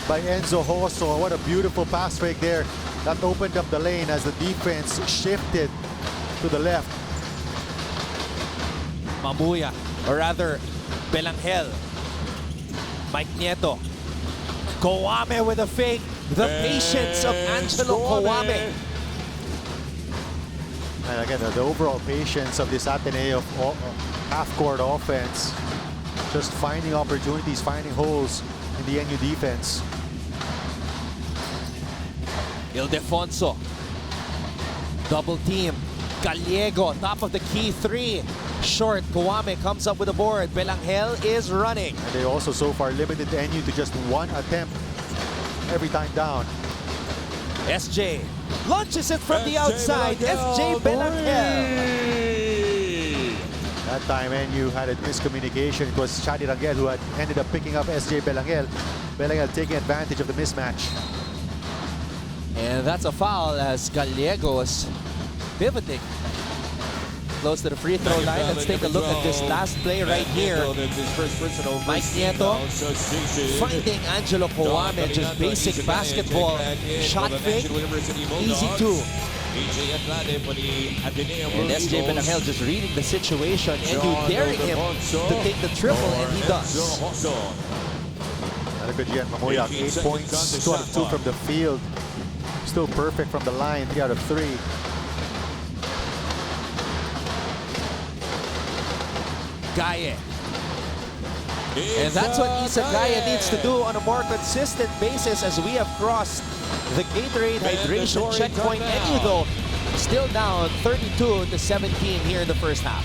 by Enzo Hoson. What a beautiful pass fake there. That opened up the lane as the defense shifted to the left. Mamuya, or rather Belangel, Mike Nieto. Kawame with a fake. The patience of Angelo Kawame. And again, the overall patience of this Ateneo half-court offense. Just finding opportunities, finding holes in the NU defense. Ildefonso. Double team. Gallego, top of the key three. Short, Kawame comes up with a board. Belangel is running. And they also so far limited the NU to just one attempt every time down. SJ launches it from the outside. SJ Belangel. That time NU had a miscommunication. It was Chadi Rangel who had ended up picking up SJ Belangel. Belangel taking advantage of the mismatch. And that's a foul as Gallego is pivoting close to the free throw line. Let's take a look at this last play right here. Mike Nieto finding Angelo Kawame, just basic basketball. Shot fake, easy two. And SJ Belangel just reading the situation and you daring him to take the triple, and he does. Not a good Gian Mamoyak, 8 points, 2 out of 2 from the field. Still perfect from the line, 3 out of 3. Gaye. And that's what Isa Gaye needs to do on a more consistent basis, as we have crossed the Gatorade hydration checkpoint. NU though still down 32-17 here in the first half.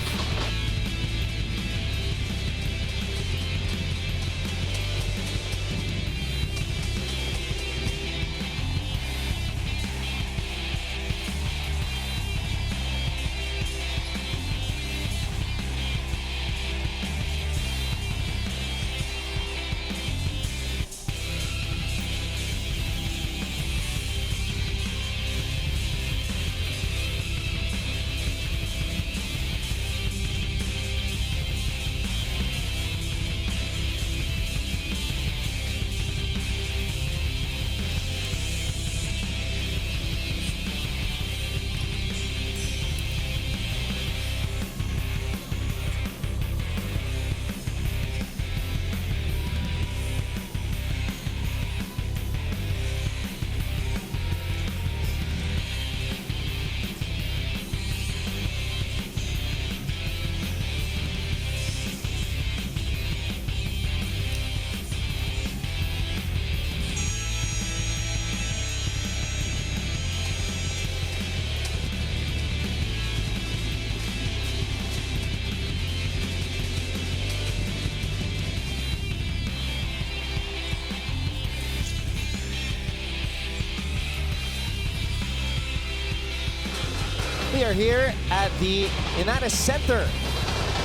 We are here at the Inares Center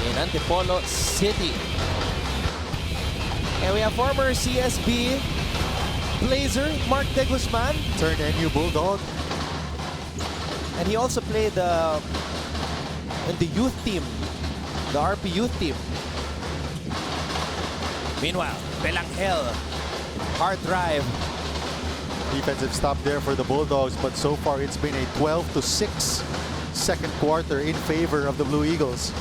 in Antipolo City. And we have former CSB Blazer Mark De Guzman. Turned NU Bulldog. And he also played in the youth team, the RP youth team. Meanwhile, Belangel, hard drive. Defensive stop there for the Bulldogs, but so far it's been a 12-6 second quarter in favor of the Blue Eagles.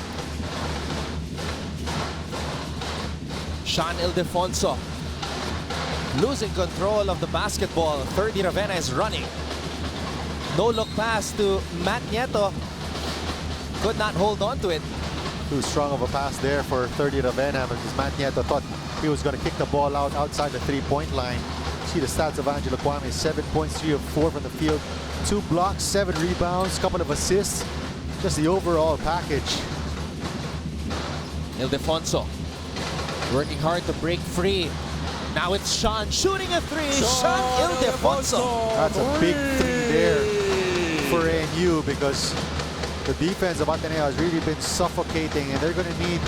Sean Ildefonso losing control of the basketball. 30 Ravenna is running. No look pass to Matt Nieto. Could not hold on to it. Too strong of a pass there for 30 Ravenna, because Matt Nieto thought he was going to kick the ball out outside the three-point line. See the stats of Angelo Kawame: 7 points, 3 of 4 from the field, 2 blocks, 7 rebounds, couple of assists. Just the overall package. Ildefonso working hard to break free. Now it's Sean shooting a three. Sean Ildefonso. That's a big three there for NU, because the defense of Ateneo has really been suffocating, and they're going to need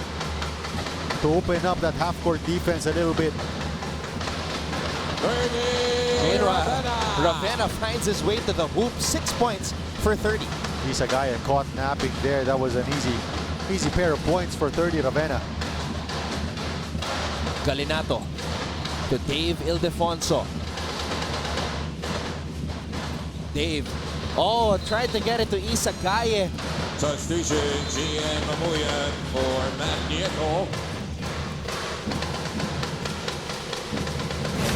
to open up that half-court defense a little bit. Ravenna finds his way to the hoop. 6 points for 30. Isagaya caught napping there. That was an easy pair of points for 30 Ravenna. Galinato to Dave Ildefonso. Dave, tried to get it to Isagaye. Substitution, GM Mamuyan for Matt Nieto.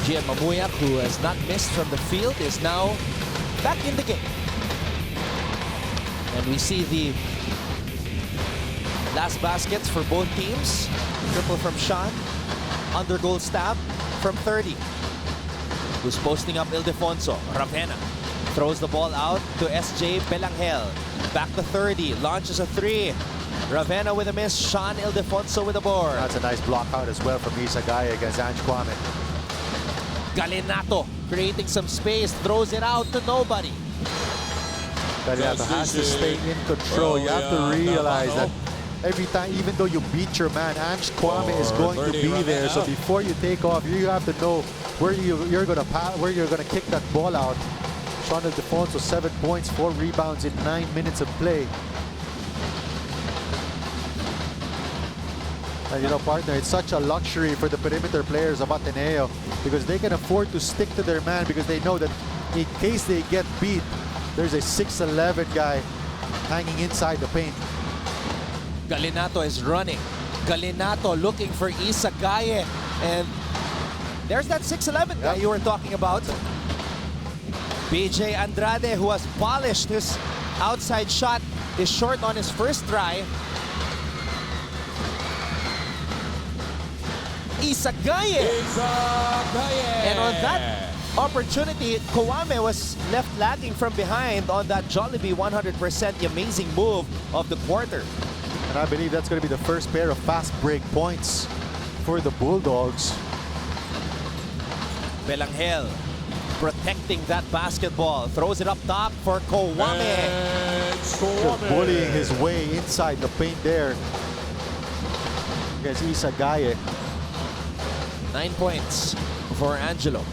Gian Mamuyak, who has not missed from the field, is now back in the game. And we see the last baskets for both teams. Triple from Sean. Under goal stab from 30. Who's posting up Ildefonso. Ravenna throws the ball out to SJ Belangel. Back to 30. Launches a 3. Ravenna with a miss. Sean Ildefonso with a board. That's a nice block out as well from Isagaya against Ange Kwame. Galinato creating some space. Throws it out to nobody. Galinato has to stay in control. You have to realize that every time, even though you beat your man, Ange Kwame is going to be there. So before you take off, you have to know where you're gonna kick that ball out. Sean Ildefonso, 7 points, 4 rebounds in 9 minutes of play. And you know, partner, it's such a luxury for the perimeter players of Ateneo because they can afford to stick to their man because they know that in case they get beat, there's a 6'11" guy hanging inside the paint. Galinato is running. Galinato looking for Isagaye. And there's that 6'11" guy you were talking about. BJ Andrade, who has polished his outside shot, is short on his first try. Isagaye! And on that opportunity, Kawame was left lagging from behind on that Jollibee 100% amazing move of the quarter. And I believe that's going to be the first pair of fast break points for the Bulldogs. Belangel protecting that basketball. Throws it up top for Kawame. Just bullying his way inside the paint there against Isagaye. 9 points for Angelo.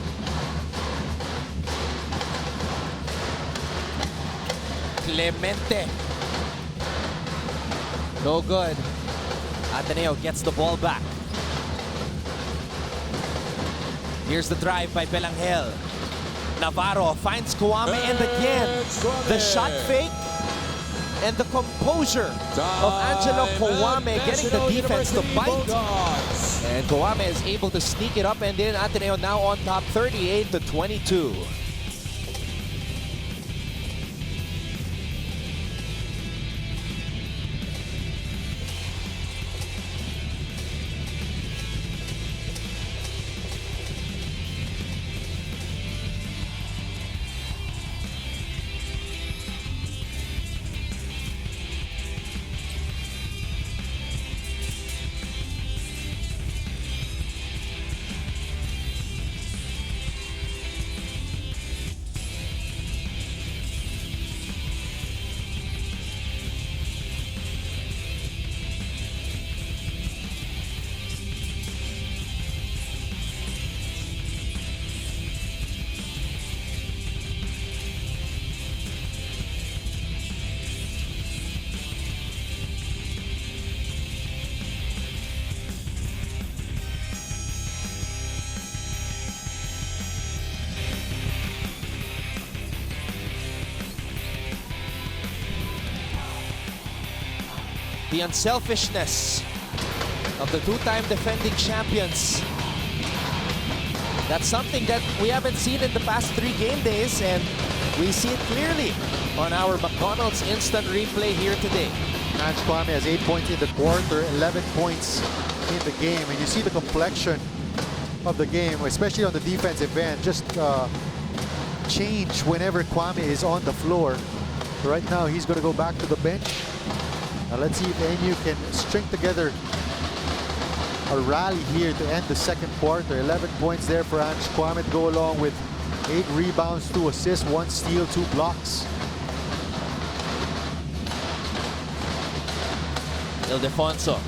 Clemente. No good. Ateneo gets the ball back. Here's the drive by Belangel. Navarro finds Kawame and again the shot fake and the composure of Angelo Kawame getting the defense to bite. And Kawame is able to sneak it up and in. Ateneo now on top 38-22. The unselfishness of the two-time defending champions. That's something that we haven't seen in the past 3 game days, and we see it clearly on our McDonald's instant replay here today. Ange Kwame has 8 points in the quarter, 11 points in the game, and you see the complexion of the game, especially on the defensive end, just change whenever Kwame is on the floor. Right now, he's going to go back to the bench. Now let's see if ADMU can string together a rally here to end the second quarter. 11 points there for Ange Kwame to go along with 8 rebounds, 2 assists, 1 steal, 2 blocks. Ildefonso.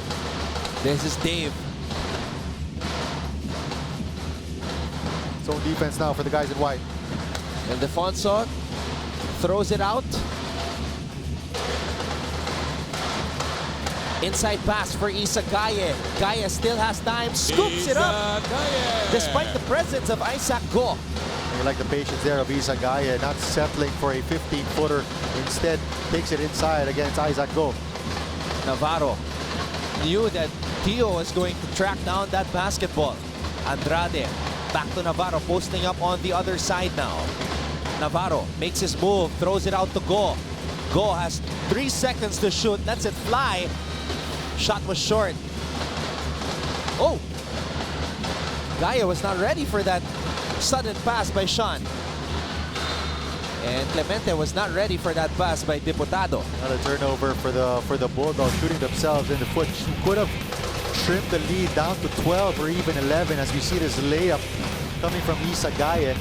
This is Dave. Zone defense now for the guys in white. Ildefonso throws it out. Inside pass for Isagaye. Gaye still has time, scoops it up despite the presence of Isaac Go. You like the patience there of Isagaye, not settling for a 15-footer. Instead, takes it inside against Isaac Go. Navarro knew that Tio was going to track down that basketball. Andrade Back to Navarro, posting up on the other side now. Navarro makes his move, throws it out to Go. Go has 3 seconds to shoot, lets it fly. Shot was short. Oh! Gaia was not ready for that sudden pass by Sean. And Clemente was not ready for that pass by Diputado. Another turnover for the Bulldogs, shooting themselves in the foot. Could have trimmed the lead down to 12 or even 11 as we see this layup coming from Isa Gaia.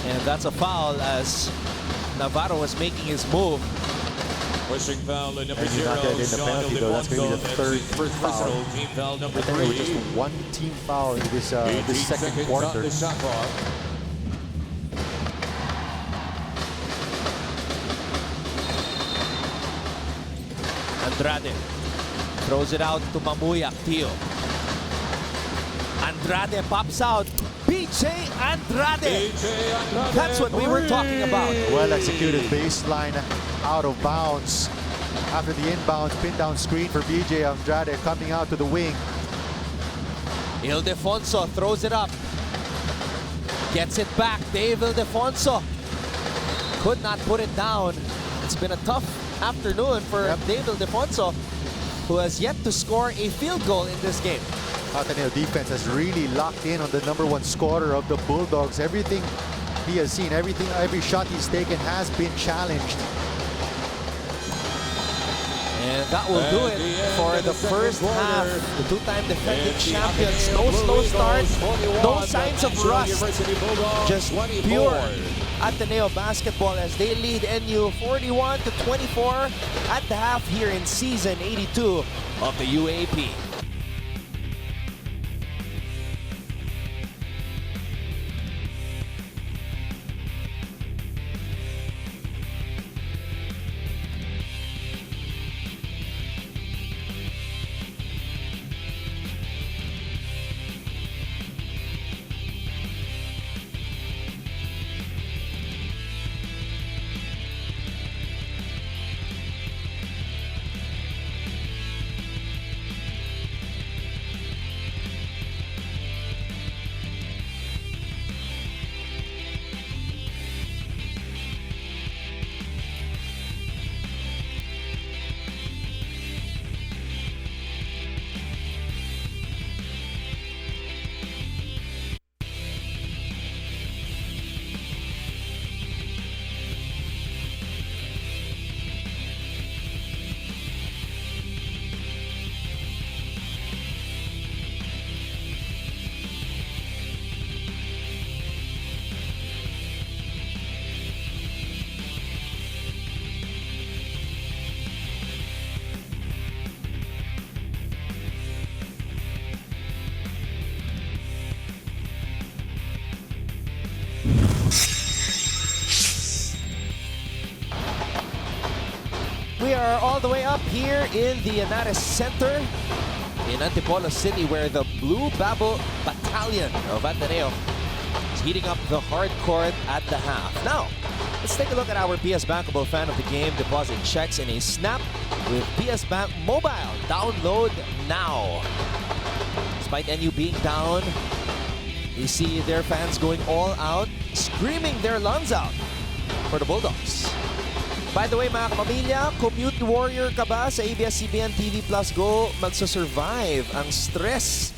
And that's a foul as Navarro was making his move. Pushing foul at number And he's 0. not going to get the penalty though. That's going to be the third foul. Team foul number I think it was 3. just one team foul in this 18 second seconds quarter. on the shot clock. Andrade throws it out to Mamuyak. Tio. Andrade pops out. BJ Andrade. That's what we were talking about. Well executed baseline out of bounds. After the inbound pin down screen for BJ Andrade coming out to the wing. Ildefonso throws it up. Gets it back. Dave Ildefonso could not put it down. It's been a tough afternoon for Dave Ildefonso, who has yet to score a field goal in this game. Ateneo defense has really locked in on the #1 scorer of the Bulldogs. Everything he has seen, every shot he's taken has been challenged. And that will do it for the first half. The two-time defending champions. No slow start, no signs of rust. Just pure Ateneo basketball as they lead NU 41-24 at the half here in season 82 of the UAAP. We are all the way up here in the Anares Center in Antipolo City, where the Blue Babo Battalion of Ateneo is heating up the hard court at the half. Now, let's take a look at our PS Bankable fan of the game. Deposit checks in a snap with PS Bank Mobile. Download now. Despite NU being down, we see their fans going all out, screaming their lungs out for the Bulldogs. By the way, mga kapamilya, commute warrior ka ba sa ABS-CBN TV Plus Go? Magsusurvive ang stress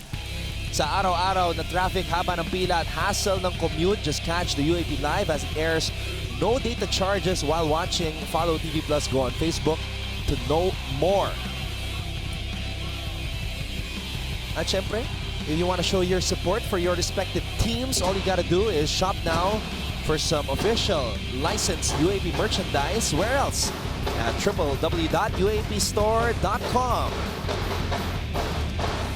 sa araw-araw na traffic, haba ng pila at hassle ng commute. Just catch the UAP Live as it airs. No data charges while watching. Follow TV Plus Go on Facebook to know more. At syempre, if you want to show your support for your respective teams, all you gotta do is shop now for some official licensed UAP merchandise. Where else? At www.uapstore.com.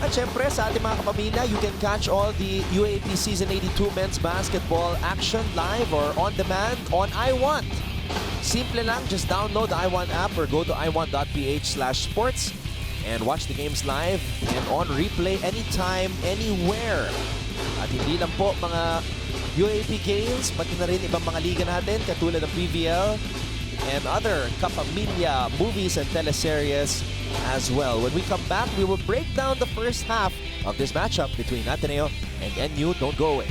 At syempre, sa ating mga kapamilya, you can catch all the UAP Season 82 men's basketball action live or on demand on iWant. Simple lang, just download the iWant app or go to iwant.ph/sports and watch the games live and on replay anytime, anywhere. At hindi lang po mga UAP games, pati na rin ibang mga liga natin katulad ng PVL, and other Kapamilya movies and teleseries as well. When we come back, we will break down the first half of this matchup between Ateneo and NU. Don't go away.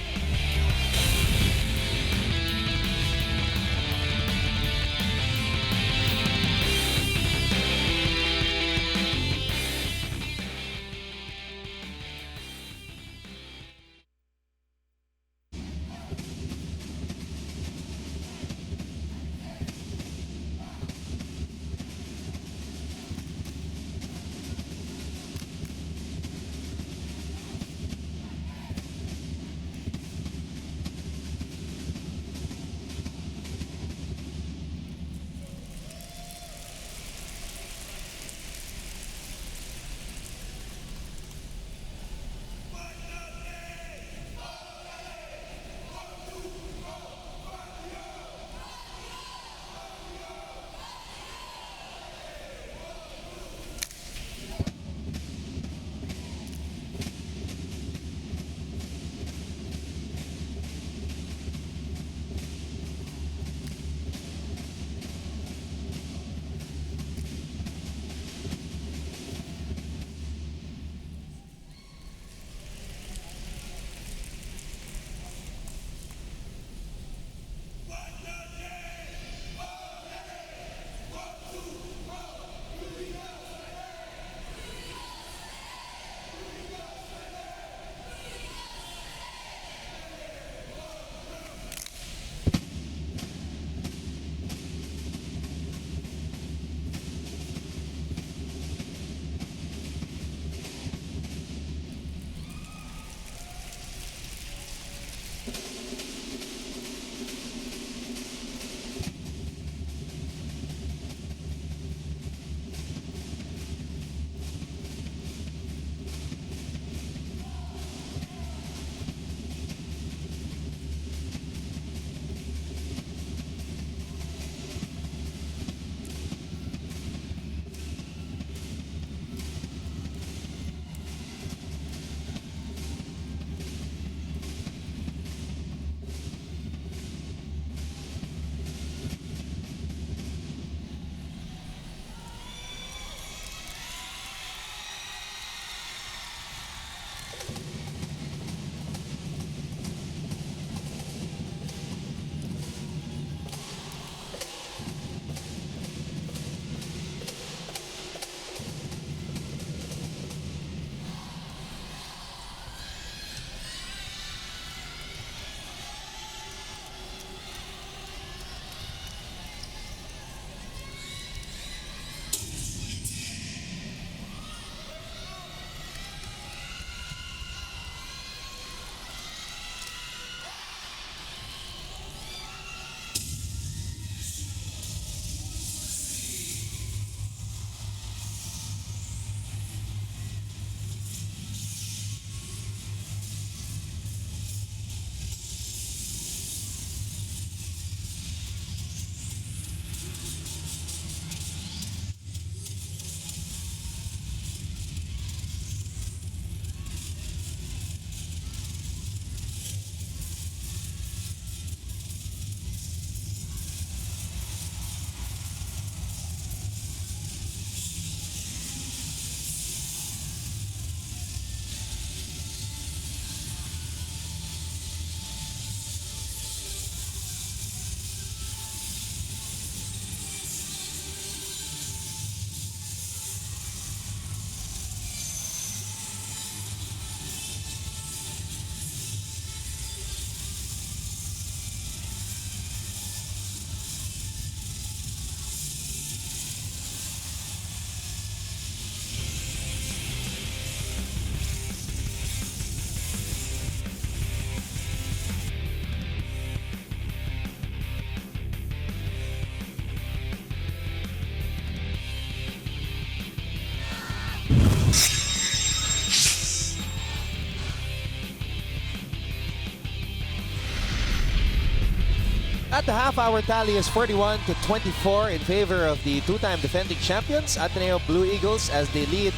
At the half-hour tally is 41-24 in favor of the two-time defending champions, Ateneo Blue Eagles, as they lead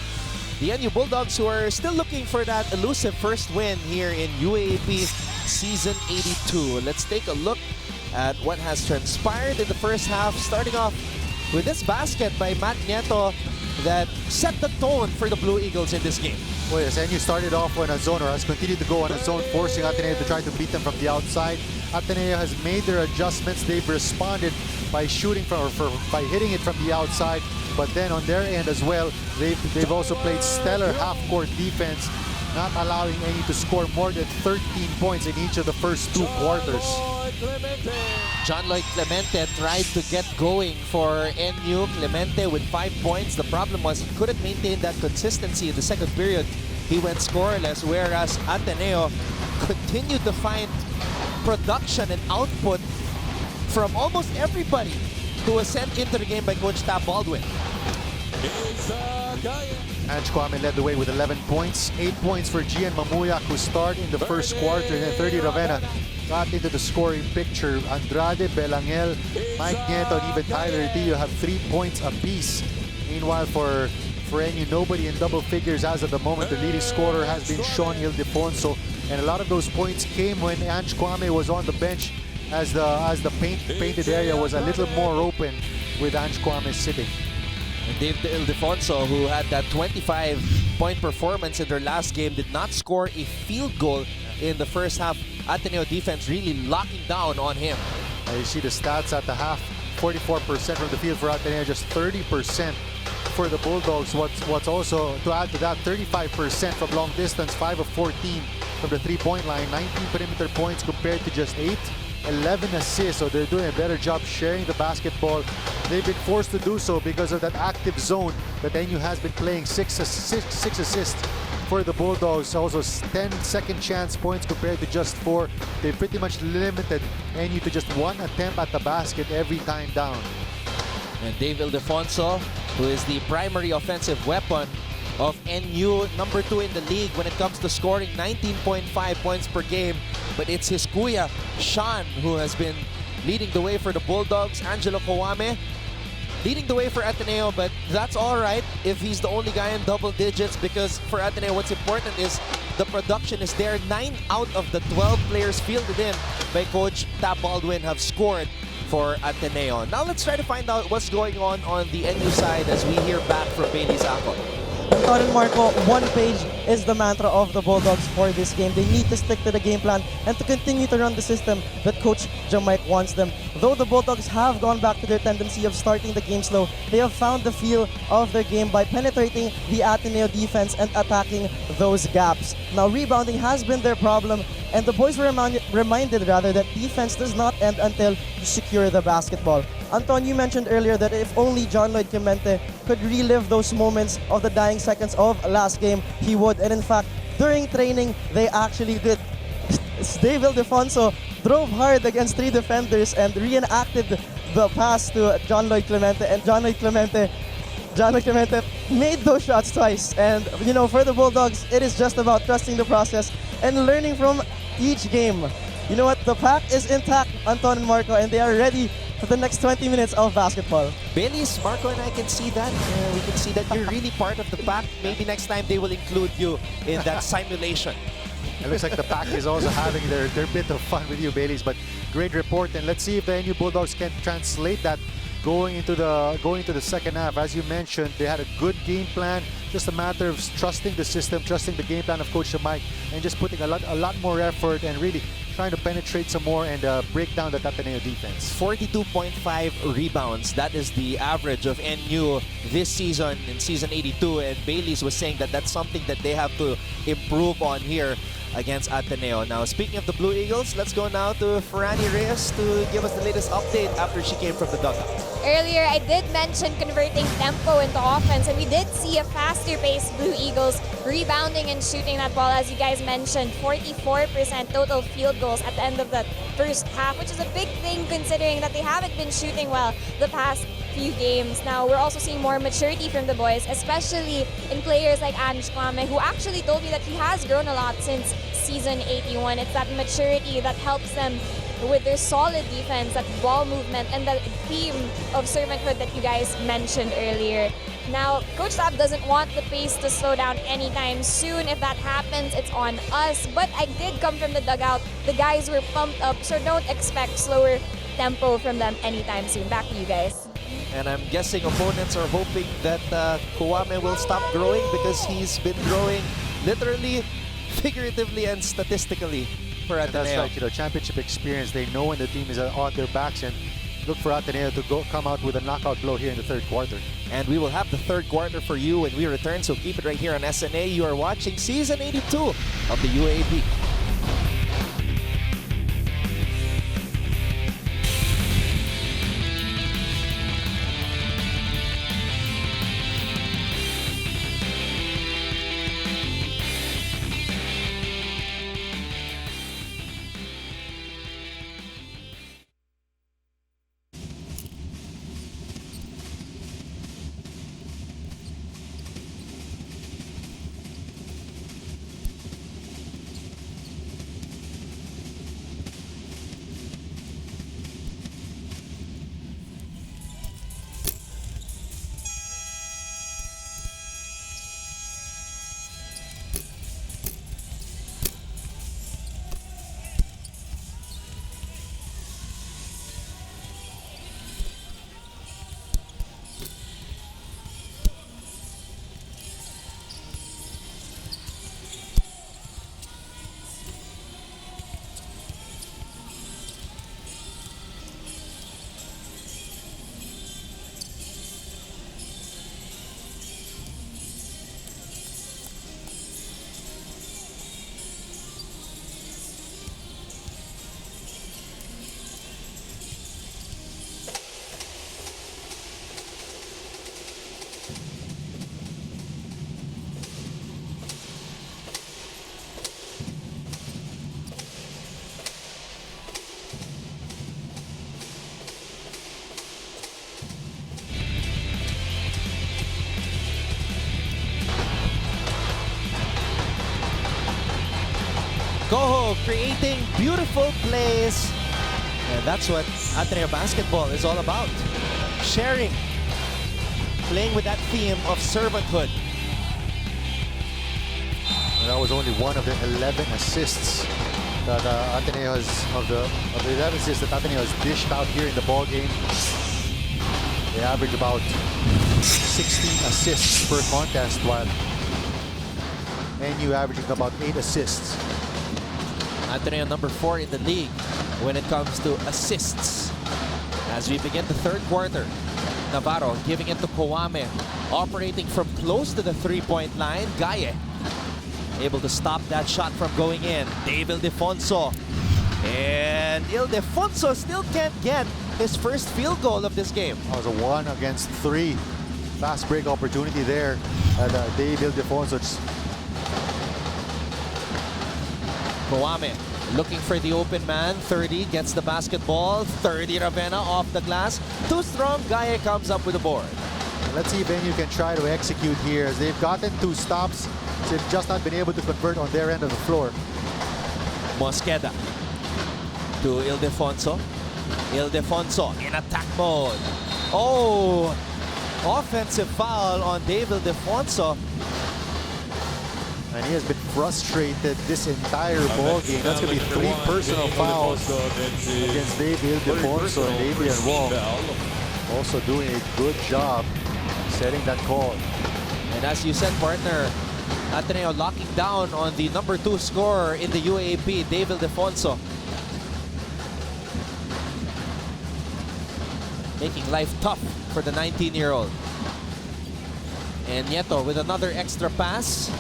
the NU Bulldogs, who are still looking for that elusive first win here in UAAP Season 82. Let's take a look at what has transpired in the first half, starting off with this basket by Matt Nieto that set the tone for the Blue Eagles in this game. Well, yes, and you started off on a zone, or has continued to go on a zone, forcing Ateneo to try to beat them from the outside. Ateneo has made their adjustments. They've responded by shooting by hitting it from the outside. But then on their end as well, they've also played stellar half-court defense, not allowing any to score more than 13 points in each of the first 2 quarters. John Lloyd Clemente tried to get going for NU. Clemente with 5 points. The problem was he couldn't maintain that consistency in the second period. He went scoreless, whereas Ateneo continued to find production and output from almost everybody who was sent into the game by Coach Tab Baldwin. Ange Kwame led the way with 11 points. 8 points for Gian Mamuyak, who started in the first quarter, and then 30 Ravenna got into the scoring picture. Andrade, Belangel, Mike Nieto, and even Tyler Dio have 3 points apiece. Meanwhile, for NU, nobody in double figures as of the moment. The leading scorer has been Sean Ildefonso, and a lot of those points came when Ange Kwame was on the bench as the painted area was a little more open with Ange Kwame sitting. And Dave Ildefonso, who had that 25-point performance in their last game, did not score a field goal in the first half. Ateneo defense really locking down on him. You see the stats at the half, 44% from the field for Ateneo, just 30% for the Bulldogs. What's also, to add to that, 35% from long distance, 5 of 14 from the three-point line, 19 perimeter points compared to just 8. 11 assists, so they're doing a better job sharing the basketball. They've been forced to do so because of that active zone that NU has been playing. 6 assists for the Bulldogs, also 10 second chance points compared to just 4. They pretty much limited NU to just 1 attempt at the basket every time down. And Dave Ildefonso, who is the primary offensive weapon of NU, number 2 in the league when it comes to scoring, 19.5 points per game. But it's his kuya, Sean, who has been leading the way for the Bulldogs. Angelo Kawame leading the way for Ateneo, but that's all right if he's the only guy in double digits, because for Ateneo, what's important is the production is there. 9 out of the 12 players fielded in by Coach Tab Baldwin have scored for Ateneo. Now let's try to find out what's going on the NU side as we hear back from Bailey Zacco. Anton and Marco, one page is the mantra of the Bulldogs for this game. They need to stick to the game plan and to continue to run the system that Coach Jamike wants them. Though the Bulldogs have gone back to their tendency of starting the game slow, they have found the feel of their game by penetrating the Ateneo defense and attacking those gaps. Now, rebounding has been their problem, and the boys were reminded rather that defense does not end until you secure the basketball. Anton, you mentioned earlier that if only John Lloyd Clemente could relive those moments of the dying seconds of last game, he would. And in fact, during training, they actually did. Dave Ildefonso drove hard against 3 defenders and reenacted the pass to John Lloyd Clemente, and John Lloyd Clemente made those shots twice. And you know, for the Bulldogs, it is just about trusting the process and learning from each game. You know what? The pack is intact, Anton and Marco, and they are ready for the next 20 minutes of basketball. Bailey's, Marco and I can see that. We can see that you're really part of the pack. Maybe next time they will include you in that simulation. It looks like the pack is also having their bit of fun with you, Baileys. But great report, and let's see if the NU Bulldogs can translate that going into the second half. As you mentioned, they had a good game plan. Just a matter of trusting the system, trusting the game plan of Coach Mike, and just putting a lot more effort and really trying to penetrate some more and break down the Ateneo defense. 42.5 rebounds. That is the average of NU this season in season 82. And Bailey's was saying that that's something that they have to improve on here against Ateneo. Now, speaking of the Blue Eagles, let's go now to Ferrani Reyes to give us the latest update after she came from the dugout. Earlier, I did mention converting tempo into offense, and we did see a faster-paced Blue Eagles rebounding and shooting that ball. As you guys mentioned, 44% total field goals at the end of the first half, which is a big thing considering that they haven't been shooting well the past few games. Now, we're also seeing more maturity from the boys, especially in players like Ange Kwame, who actually told me that he has grown a lot since season 81. It's that maturity that helps them with their solid defense, that ball movement, and the theme of servanthood that you guys mentioned earlier. Now, Coach Tab doesn't want the pace to slow down anytime soon. If that happens, it's on us. But I did come from the dugout. The guys were pumped up, so don't expect slower tempo from them anytime soon. Back to you guys. And I'm guessing opponents are hoping that Kwame will stop growing because he's been growing literally, figuratively, and statistically for And that's Ateneo. right, championship experience. They know when the team is on their backs and look for Ateneo to come out with a knockout blow here in the third quarter. And we will have the third quarter for you when we return, so keep it right here on SNA. You are watching Season 82 of the UAAP. Koho creating beautiful plays. And that's what Ateneo basketball is all about. Sharing. Playing with that theme of servanthood. And that was only one of the 11 assists that Ateneo has, of the 11 assists that Ateneo has dished out here in the ball game. They average about 16 assists per contest, while NU averaging about 8 assists. Ateneo number 4 in the league when it comes to assists. As we begin the third quarter, Navarro giving it to Kwame, operating from close to the three-point line. Gaye able to stop that shot from going in. Dave Ildefonso. And Ildefonso still can't get his first field goal of this game. That was a 1 against 3 fast break opportunity there. And Dave Ildefonso. Kwame looking for the open man. 30 gets the basketball. 30 Ravenna off the glass. Too strong. Gaye comes up with the board. Let's see if NU can try to execute here, as they've gotten 2 stops. So they've just not been able to convert on their end of the floor. Mosqueda to Ildefonso. Ildefonso in attack mode. Oh, offensive foul on Dave Ildefonso. And he has been frustrated this entire ball game. That's going to be 3 personal fouls against Dave Ildefonso and Adrian Wong. Also doing a good job setting that call. And as you said, partner, Ateneo locking down on the number 2 scorer in the UAAP, Dave Ildefonso. Making life tough for the 19-year-old. And Nieto with another extra pass.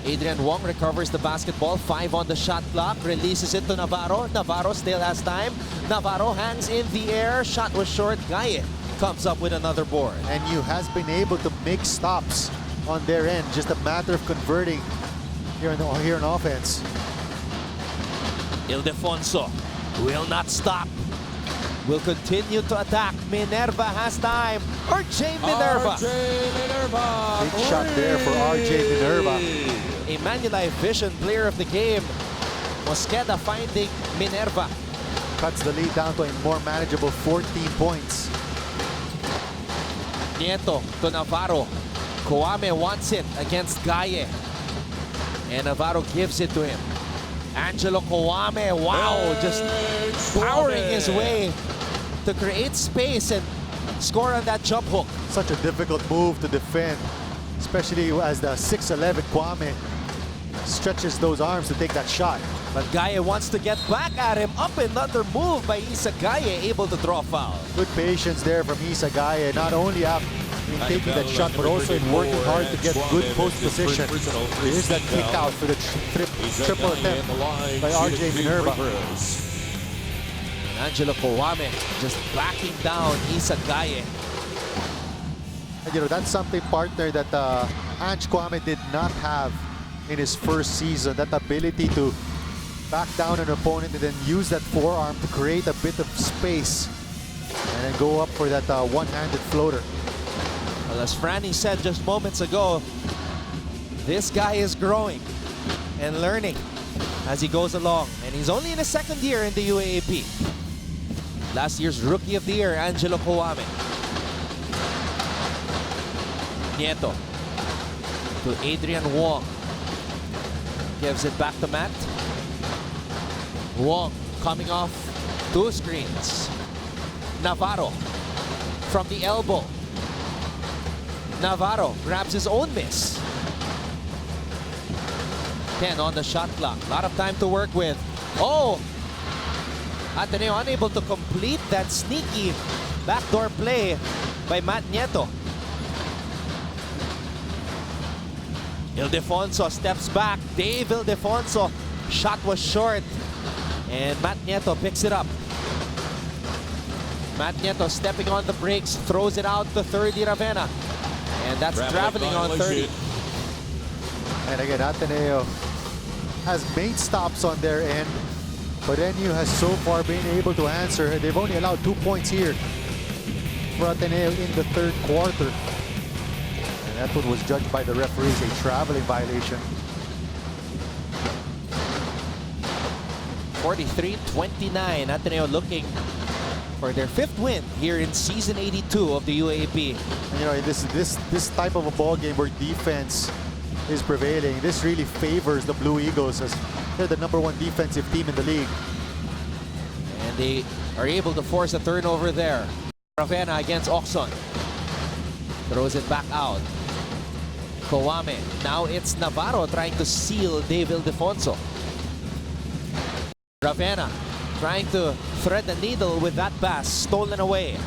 Adrian Wong recovers the basketball. 5 on the shot clock. Releases it to Navarro. Navarro still has time. Navarro hangs in the air. Shot was short. Gaye comes up with another board. NU has been able to make stops on their end. Just a matter of converting here in offense. Ildefonso will not stop. Will continue to attack. Minerva has time. RJ Minerva. Big shot there for RJ Minerva. A Manulife Vision player of the game. Mosqueda finding Minerva. Cuts the lead down to a more manageable 14 points. Nieto to Navarro. Kwame wants it against Gaye. And Navarro gives it to him. Angelo Kawame, wow, just powering his way to create space and score on that jump hook. Such a difficult move to defend, especially as the 6'11 Kwame stretches those arms to take that shot. But Gaye wants to get back at him. Up another move by Isa Gaye, able to draw foul. Good patience there from Isa Gaye, not only in taking that shot, but also in working hard to get good post position. Here's that kick out for the triple attempt by RJ Minerva. And Angelo Kawame just backing down Isa Gaye. And, you know, that's something, partner, that Ange Kwame did not have in his first season. That ability to back down an opponent and then use that forearm to create a bit of space and then go up for that one-handed floater. Well, as Franny said just moments ago, this guy is growing and learning as he goes along. And he's only in his second year in the UAAP. Last year's Rookie of the Year, Angelo Kawame. Nieto to Adrian Wong. Gives it back to Matt. Wong coming off 2 screens. Navarro from the elbow. Navarro grabs his own miss. 10 on the shot clock. A lot of time to work with. Oh! Ateneo unable to complete that sneaky backdoor play by Matt Nieto. Ildefonso steps back. Dave Ildefonso. Shot was short. And Matt Nieto picks it up. Matt Nieto stepping on the brakes. Throws it out to 30 Ravenna. And that's traveling on 30. And again, Ateneo has made stops on their end, but ADMU has so far been able to answer. They've only allowed 2 points here for Ateneo in the third quarter. And that one was judged by the referees a traveling violation. 43-29. Ateneo looking for their 5th win here in season 82 of the UAAP. And, you know, this type of a ball game where defense is prevailing, this really favors the Blue Eagles as they're the #1 defensive team in the league. And they are able to force a turnover there. Ravenna against Oxon. Throws it back out. Kawame. Now it's Navarro trying to seal Dave Ildefonso. Ravenna trying to thread the needle with that pass. Stolen away.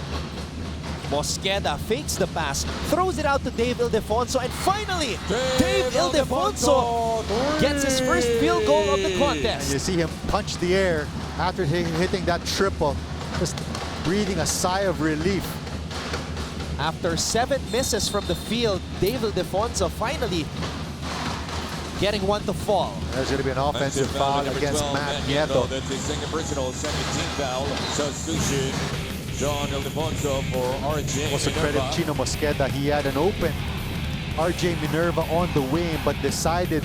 Mosqueda fakes the pass, throws it out to Dave Ildefonso, and finally, Dave Ildefonso gets his first field goal of the And contest. you see him punch the air after hitting that triple, just breathing a sigh of relief. After 7 misses from the field, Dave Ildefonso finally getting one to fall. There's going to be an offensive foul against Matt Nieto. That's his second personal, 17th foul. Substitution, John Ildefonso for RJ Also credit Minerva. Chino Mosqueda. He had an open RJ Minerva on the wing, but decided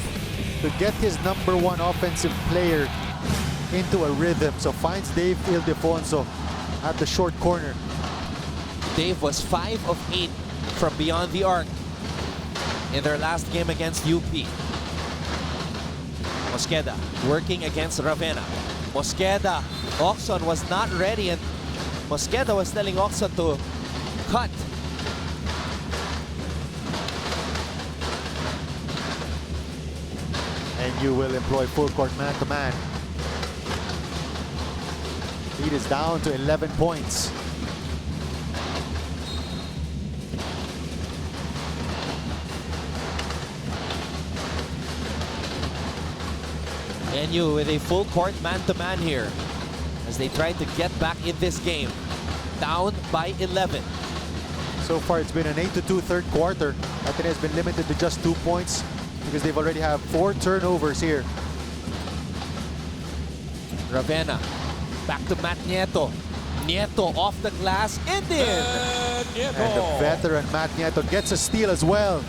to get his #1 offensive player into a rhythm. So finds Dave Ildefonso at the short corner. Dave was 5 of 8 from beyond the arc in their last game against UP. Mosqueda working against Ravenna. Mosqueda, Oxon was not ready, and Mosqueda was telling Oxon to cut. And you will employ full court man-to-man. Lead is down to 11 points. ADMU with a full court man-to-man here as they try to get back in this game. Down by 11. So far, it's been an 8-2 third quarter. Ateneo has been limited to just 2 points because they've already have 4 turnovers here. Ravenna back to Matt Nieto. Nieto off the glass and in. And the veteran Matt Nieto gets a steal as well.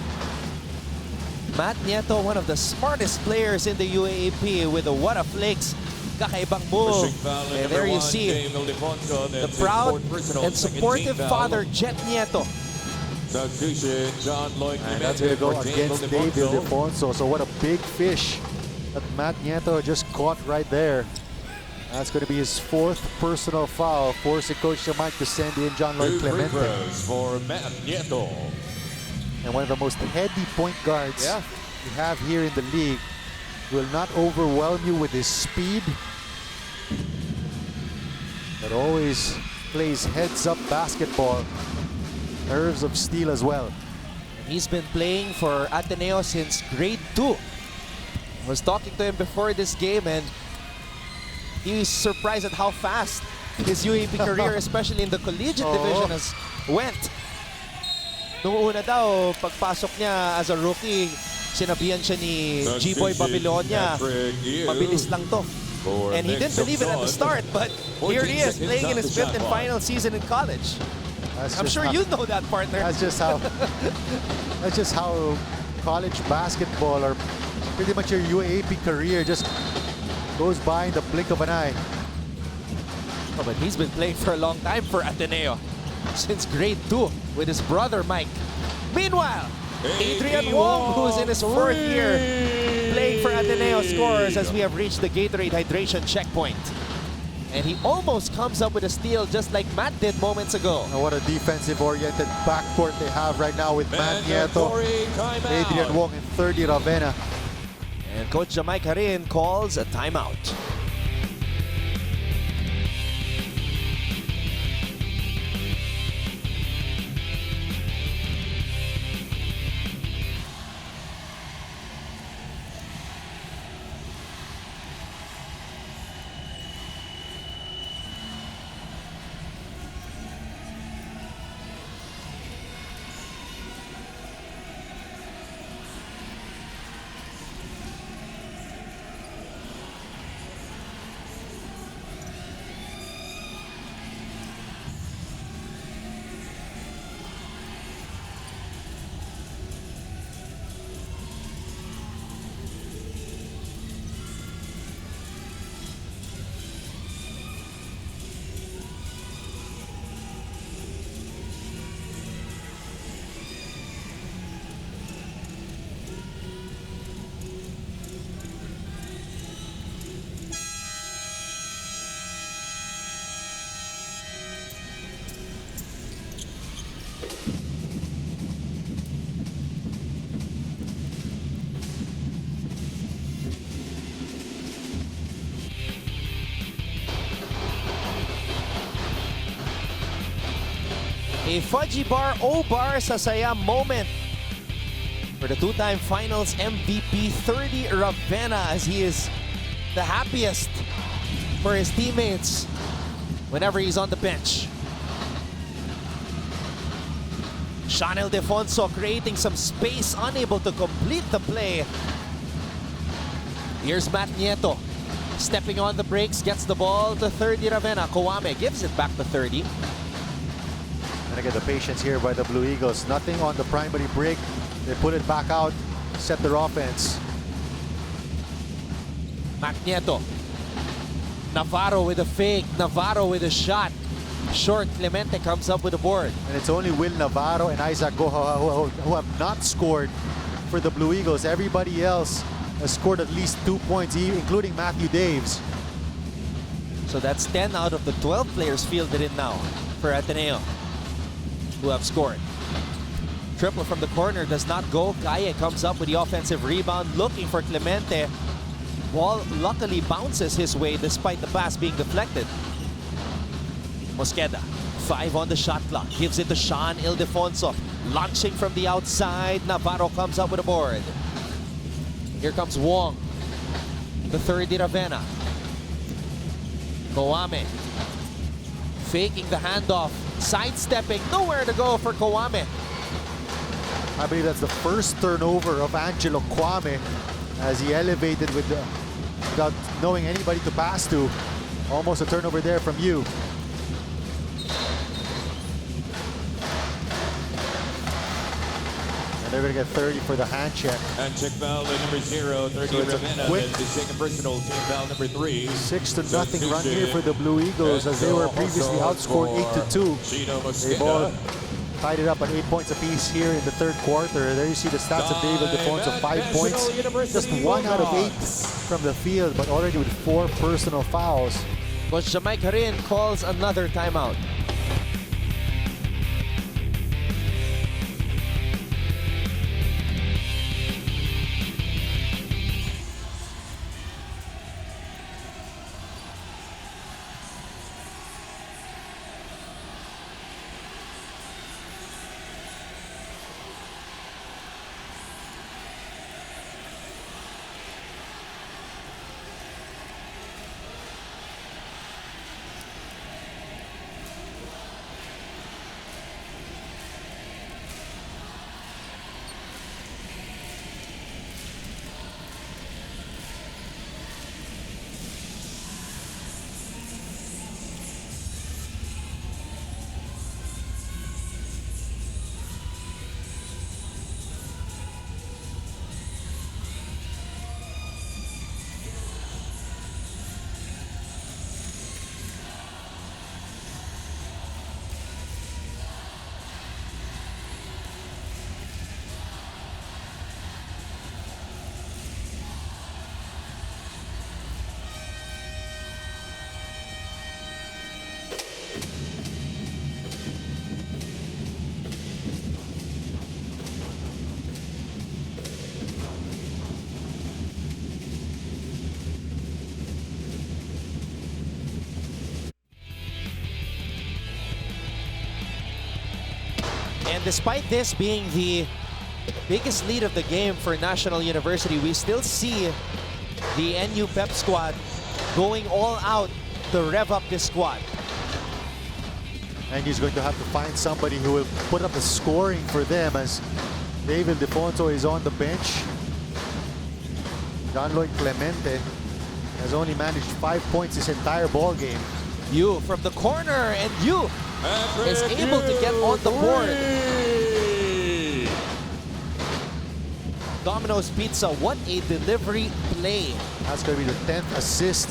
Matt Nieto, one of the smartest players in the UAAP with a what a flakes kakaibang move. And there you see the proud and supportive father, Jet Nieto. Substitution, John Lloyd And that's going to go against Dave Ildefonso. So what a big fish that Matt Nieto just caught right there. That's going to be his 4th personal foul, forcing Coach Mike to send in John Lloyd Two free Clemente. throws for Matt Nieto. And one of the most heady point guards you have here in the league. Will not overwhelm you with his speed, but always plays heads-up basketball. Nerves of steel as well. He's been playing for Ateneo since grade 2. I was talking to him before this game and he was surprised at how fast his UAAP career, especially in the collegiate division, has went. Noong una daw, pagpasok niya as a rookie, sinabihan siya ni G-Boy Babylonia, mabilis lang to. And he didn't believe it at the start, but here he is playing in his 5th and final season in college. I'm sure you know that, partner. That's just how college basketball, or pretty much your UAAP career, just goes by in the blink of an eye. Oh, but he's been playing for a long time for Ateneo, since grade 2 with his brother Mike. Meanwhile, Adrian Wong, who's in his 4th year playing for Ateneo, scores as we have reached the Gatorade hydration checkpoint. And he almost comes up with a steal just like Matt did moments ago. And what a defensive-oriented backcourt they have right now with Matt Nieto, Adrian Wong, and 30 Ravena. And Coach Jamai Karin calls a timeout. A Fudgy Bar O-Bar sa saya moment for the 2-time finals MVP 30 Ravena, as he is the happiest for his teammates whenever he's on the bench. Sean Ildefonso creating some space, unable to complete the play. Here's Matt Nieto stepping on the brakes, gets the ball to 30 Ravena. Kawame gives it back to 30. And again, the patience here by the Blue Eagles. Nothing on the primary break. They put it back out, set their offense. Matt Nieto. Navarro with a fake. Navarro with a shot. Short, Clemente comes up with a board. And it's only Will Navarro and Isaac Goha who have not scored for the Blue Eagles. Everybody else has scored at least 2 points, including Matthew Daves. So that's 10 out of the 12 players fielded in now for Ateneo who have scored. Triple from the corner does not go. Kaya comes up with the offensive rebound, looking for Clemente. Ball luckily bounces his way despite the pass being deflected. Mosqueda, 5 on the shot clock, gives it to Sean Ildefonso. Launching from the outside, Navarro comes up with a board. Here comes Wong, the 30 Ravena. Kawame, faking the handoff, sidestepping, nowhere to go for Kawame. I believe that's the first turnover of Angelo Kwame as he elevated without knowing anybody to pass to. Almost a turnover there from you. And they're going to get 30 for the hand check. And check foul number 0, 30 So it's a Ravena. quick Then the second personal, team foul number 3. 6-0 run here for the Blue Eagles as they were previously outscored 8-2. Chino They've all Mosqueda. tied it up at 8 points apiece here in the third quarter. There you see the stats of David Defonso, 5 points, just 1 out of 8 from the field, but already with 4 personal fouls. Coach Jamai Karin calls another timeout. And despite this being the biggest lead of the game for National University, we still see the NU Pep squad going all out to rev up this squad. And he's going to have to find somebody who will put up the scoring for them, as David Defonso is on the bench. John Lloyd Clemente has only managed 5 points this entire ball game. Yu from the corner, and Yu is able to get on the board. Domino's Pizza, what a delivery play. That's going to be the 10th assist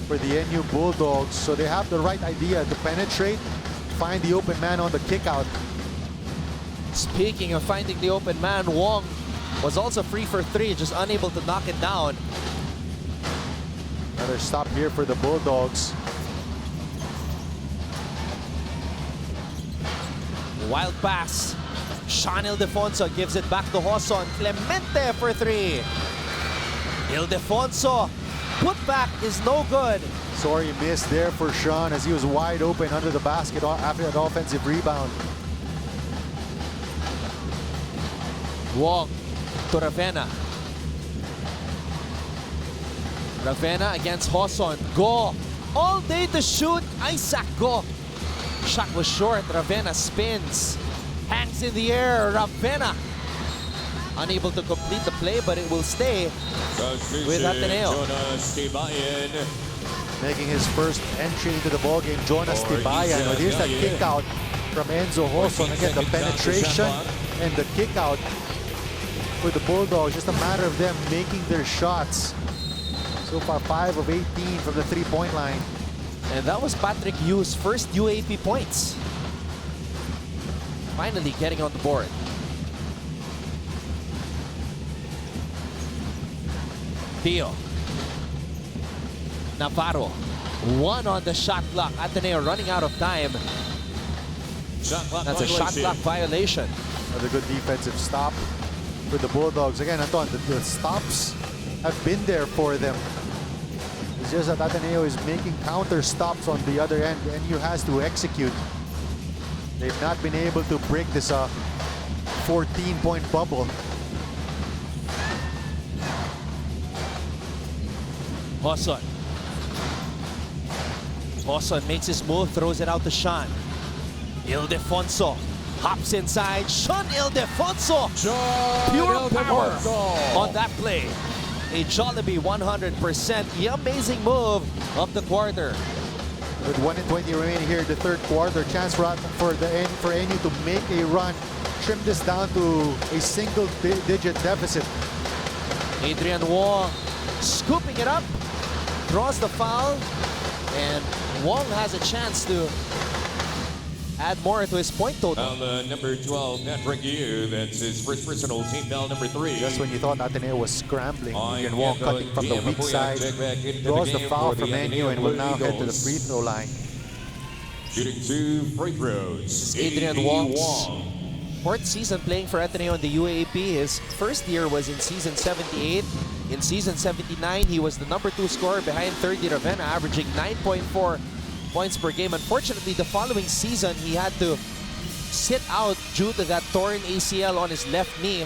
for the NU Bulldogs. So they have the right idea to penetrate, find the open man on the kick out. Speaking of finding the open man, Wong was also free for 3, just unable to knock it down. Another stop here for the Bulldogs. Wild pass. Sean Ildefonso gives it back to Hoson. Clemente for 3. Ildefonso. Put back is no good. Sorry miss there for Sean, as he was wide open under the basket after that offensive rebound. Wong to Ravenna. Ravenna against Hoson. Go. All day to shoot. Isaac, go. Shot was short. Ravenna spins. Hangs in the air. Ravenna unable to complete the play, but it will stay with Ateneo. Making his first entry into the ballgame, Jonas Tibayan. But here's that kick out from Enzo Hoson. Again, the penetration and the kick out for the Bulldogs. Just a matter of them making their shots. So far, 5 of 18 from the three-point line. And that was Patrick Yu's first UAAP points. Finally getting on the board. Theo. Navarro. 1 on the shot clock. Ateneo running out of time. That's a shot clock violation. Another good defensive stop for the Bulldogs. Again, Anton, the stops have been there for them. It's just that Ateneo is making counter stops on the other end, and NU has to execute. They've not been able to break this 14-point bubble. Hoson. Hoson makes his move, throws it out to Sean. Ildefonso hops inside. Sean Ildefonso. Pure power on that play. A Jollibee 100%. The amazing move of the quarter. With 1:20 remaining here in the third quarter, chance for NU to make a run, trim this down to a single-digit deficit. Adrian Wong scooping it up, draws the foul, and Wong has a chance to add more to his point total. Foul number 12, Patrick Yu. That's his first personal, team foul number 3. Just when you thought Ateneo was scrambling, Ian Wong Nieto cutting from the weak side, draws the foul from NU and will now head to the free throw line. Shooting 2 free throws. Adrian Wong's fourth season playing for Ateneo in the UAAP. His first year was in season 78. In season 79, he was the number 2 scorer behind third year Ravenna, averaging 9.4 points per game. Unfortunately, the following season, he had to sit out due to that torn ACL on his left knee.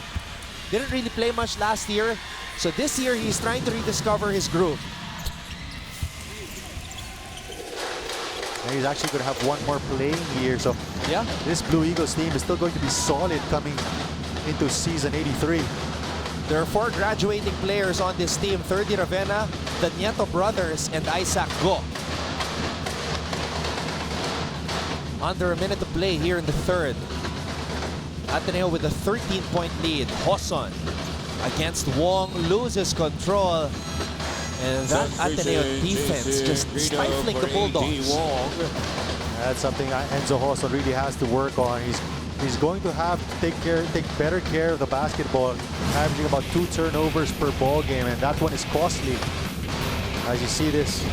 Didn't really play much last year. So this year, he's trying to rediscover his groove. And he's actually going to have one more playing year. So Yeah. this Blue Eagles team is still going to be solid coming into season 83. There are 4 graduating players on this team. Third year Ravenna, the Nieto brothers, and Isaac Go. Under a minute to play here in the third. Ateneo with a 13-point lead. Hoson against Wong loses control. And that Ateneo defense just stifling the Bulldogs. That's something Enzo Hoson really has to work on. He's going to have to take better care of the basketball, averaging about 2 turnovers per ball game, and that one is costly. As you see this,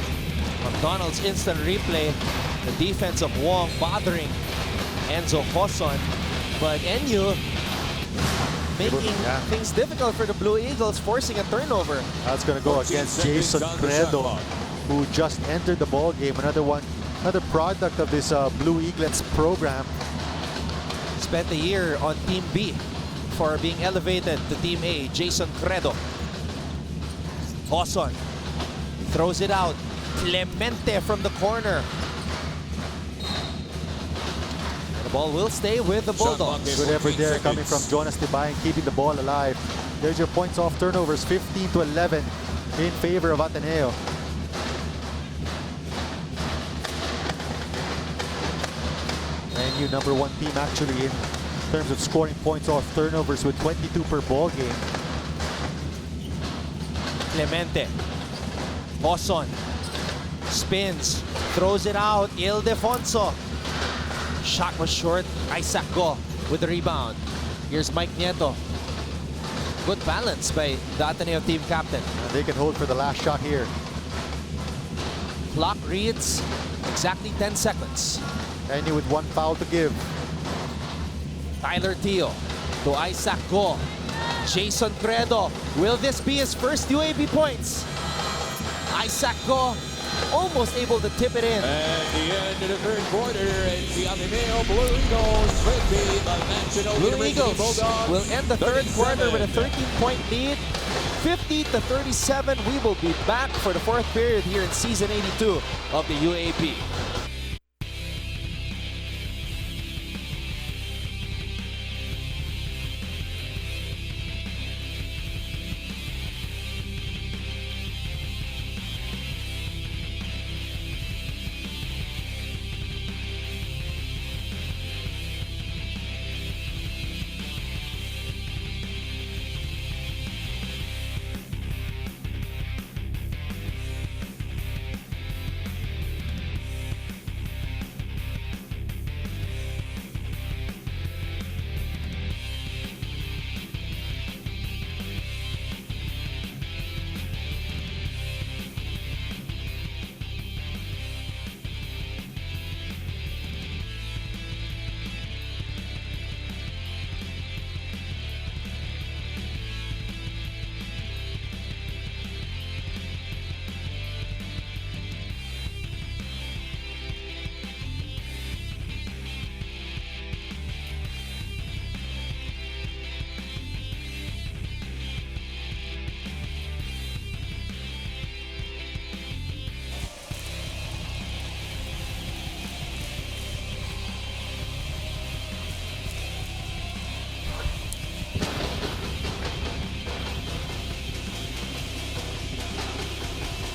McDonald's instant replay. The defense of Wong bothering Enzo Hoson. But NU making things difficult for the Blue Eagles, forcing a turnover. that's going to go against Jason Credo, who just entered the ball game. Another product of this Blue Eaglets program. Spent a year on Team B before being elevated to Team A. Jason Credo. Hoson throws it out. Clemente from the corner. The ball will stay with the Bulldogs. Good effort there coming from Jonas Tibayan, keeping the ball alive. There's your points off turnovers, 15-11 in favor of Ateneo. NU number 1 team actually in terms of scoring points off turnovers with 22 per ball game. Clemente. Hoson spins, throws it out. Ildefonso. Shot was short. Isaac Go with the rebound. Here's Mike Nieto. Good balance by the Ateneo team captain. And they can hold for the last shot here. Clock reads exactly 10 seconds. NU with 1 foul to give. Tyler Teo to Isaac Go. Jason Credo. Will this be his first UAB points? Isaac Go almost able to tip it in. At the end of the third quarter, it's the Ateneo Blue Eagles 50, the National Blue University Eagles Bulldogs will end the third 37. quarter with a 13-point lead. 50-37. We will be back for the fourth period here in season 82 of the UAAP.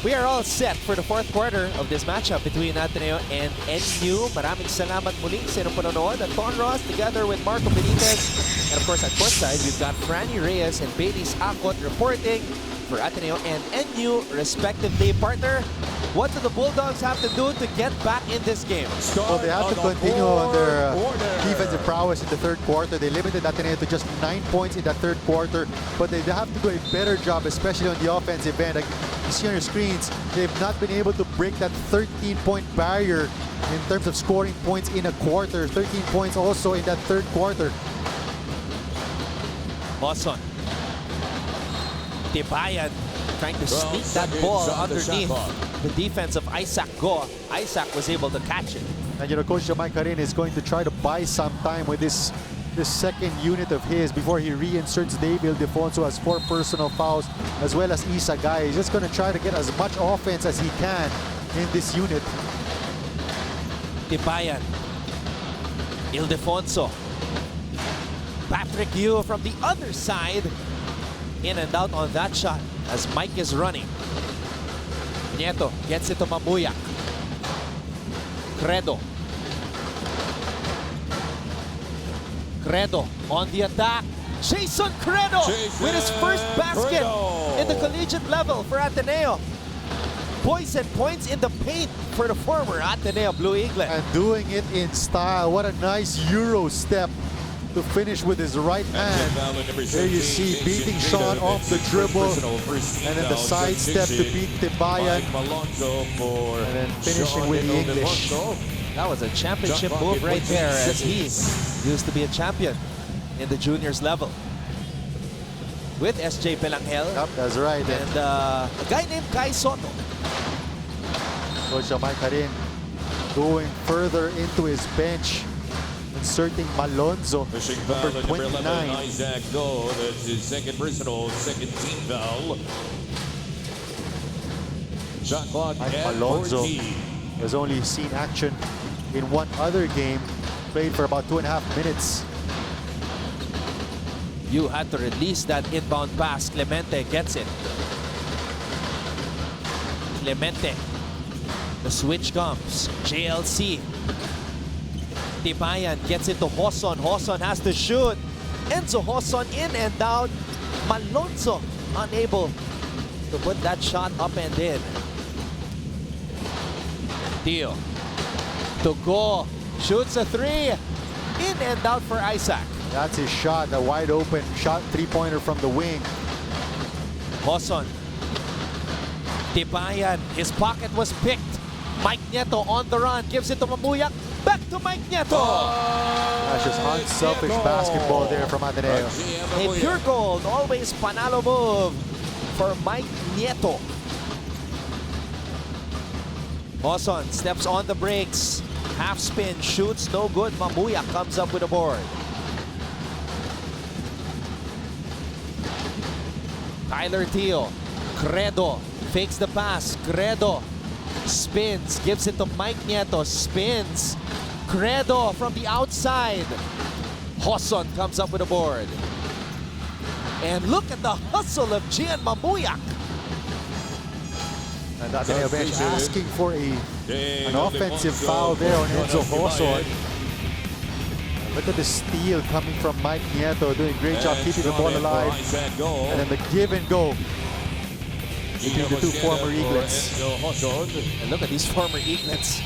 We are all set for the fourth quarter of this matchup between Ateneo and NU. Maraming salamat muli sa inyong panonood. At Ton Ross together with Marco Benitez. And of course at courtside, we've got Franny Reyes and Bailey Akot reporting for Ateneo and NU respectively. Partner, What do the Bulldogs have to do to get back in this game? Well, they have to continue on their defensive prowess in the third quarter. They limited Ateneo to just 9 points in that third quarter, but they have to do a better job, especially on the offensive end. Like you see on your screens, they've not been able to break that 13-point barrier in terms of scoring points in a quarter. 13 points also in that third quarter. Boson. Tibayan trying to sneak that ball underneath the defense of Isaac Go. Isaac was able to catch it. And you know, Coach Jamai Karin is going to try to buy some time with this second unit of his before he reinserts David Ildefonso as 4 personal fouls, as well as Isa Guy. He's just going to try to get as much offense as he can in this unit. Tibayan. Ildefonso. Patrick Yu from the other side. In and out on that shot as Mike is running. Nieto gets it to Mamuyak. Credo. Credo on the attack. Jason Credo with his first basket in the collegiate level for Ateneo. Poison points in the paint for the former Ateneo Blue Eaglet. And doing it in style. What a nice Euro step to finish with his right hand. There you see beating Sean off the dribble, and then the side step to beat Tibayan, and then finishing with the English. That was a championship move right there, as he used to be a champion in the juniors level with SJ Pelangel. Yep, that's right. And a guy named Kai Soto. Coach Jamai Karin going further into his bench, inserting Malonzo, number 29. Isaac Go, that's his second personal, second team foul. Shot clock Mike at Malonzo 14. has only seen action in one other game, played for about 2.5 minutes. You had to release that inbound pass. Clemente gets it. Clemente. The switch comes. JLC. Tibayan gets it to Hoson. Hoson has to shoot. Enzo Hoson in and out. Malonzo unable to put that shot up and in. Tio. To go. Shoots a 3. In and out for Isaac. That's his shot, a wide open shot, 3-pointer from the wing. Hoson. Tibayan. His pocket was picked. Mike Nieto on the run. Gives it to Mamuyak. Back to Mike Nieto. That's just unselfish basketball there from Ateneo. A pure gold. Always panalo move for Mike Nieto. Hoson steps on the brakes. Half spin. Shoots. No good. Mamuyak comes up with a board. Tyler Teo. Credo. Fakes the pass. Credo. Spins. Gives it to Mike Nieto. Spins. Credo from the outside. Hoson comes up with a board. And look at the hustle of Gian Mamuyak. And Ateneo bench asking for an offensive foul there on Enzo Hoson. Look at the steal coming from Mike Nieto, doing a great job keeping the ball alive. And then the give and go between the two former Eaglets. And look at these former Eaglets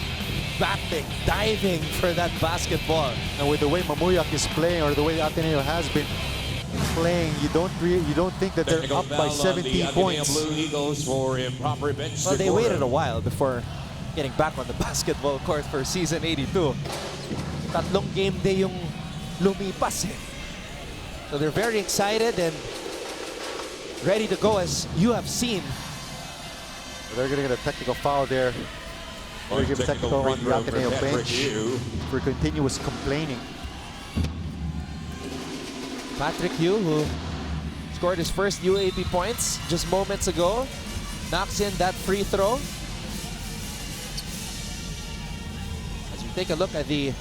battling, diving for that basketball. And with the way Mamuyak is playing, or the way Ateneo has been playing, you don't think that they're up by 17 points. Well, they waited a while before getting back on the basketball court for season 82. Tatlong game day yung lumipas eh. So they're very excited and ready to go, as you have seen. They're going to get a technical foul there. They're going to give a technical on the Ateneo bench for continuous complaining. Patrick Yu, who scored his first UAAP points just moments ago, knocks in that free throw. As we take a look at the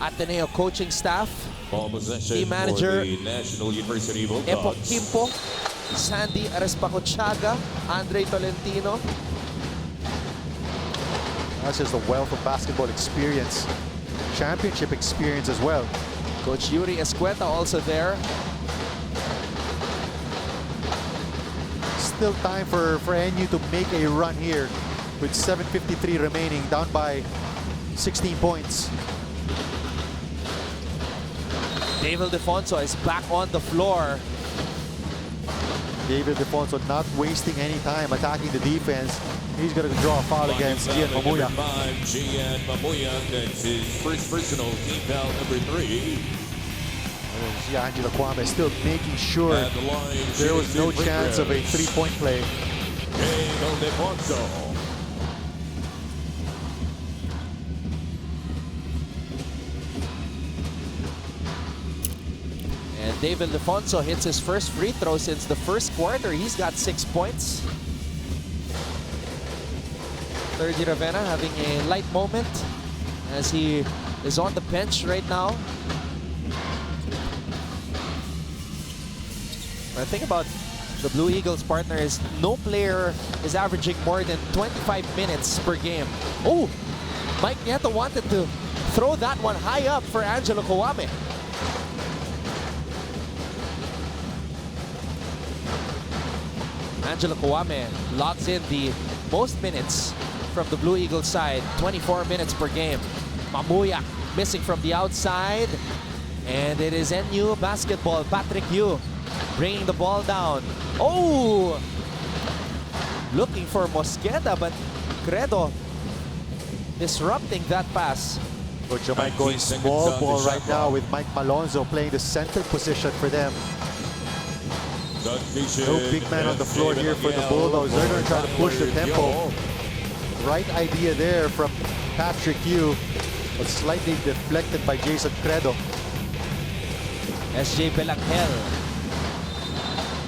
Ateneo coaching staff, team manager Epo Kimpo, Sandy Arespacochaga, Andre Tolentino. That's just a wealth of basketball experience, championship experience as well. Coach Yuri Escueta also there. Still time for NU to make a run here. with 7:53 remaining, down by 16 points. David Defonso is back on the floor. David Defonso not wasting any time attacking the defense. He's going to draw a foul against Gian Mamuya. Gian Mamuya, that's his first personal team foul number 3. Angela Kwame still making sure At the line, there was no chance of a three-point play. David Defonso. And David Defonso hits his first free throw since the first quarter. He's got 6 points. Sergi Ravenna having a light moment as he is on the bench right now. The thing about the Blue Eagles partner is no player is averaging more than 25 minutes per game. Oh, Mike Nieto wanted to throw that one high up for Angelo Kawame. Angelo Kawame logs in the most minutes from the Blue Eagles side, 24 minutes per game. Mamuya missing from the outside, and it is NU basketball. Patrick Yu bringing the ball down. Oh! Looking for Mosqueda, but Credo disrupting that pass. Coach Jamaica going small ball right now with Mike Malonzo playing the center position for them. No big man on the floor here for the Bulldogs. They're going to try to push the tempo. Right idea there from Patrick Yu, but slightly deflected by Jason Credo. SJ Belangel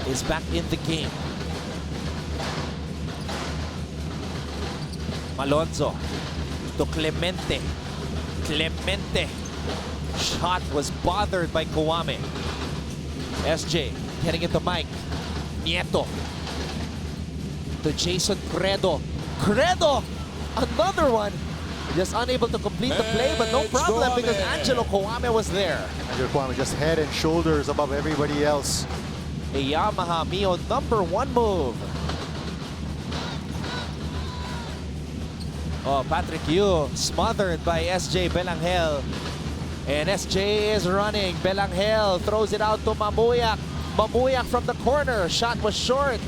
is back in the game. Malonzo to Clemente. Clemente. Shot was bothered by Kawame. SJ getting it to Mike. Nieto. To Jason Credo. Credo! Another one. Just unable to complete the play, but no problem because Angelo Kawame was there. Angelo Kawame just head and shoulders above everybody else. A Yamaha Mio #1 move. Oh, Patrick Yu smothered by SJ Belangel. And SJ is running. Belangel throws it out to Mamuyak. Mamuyak from the corner. Shot was short.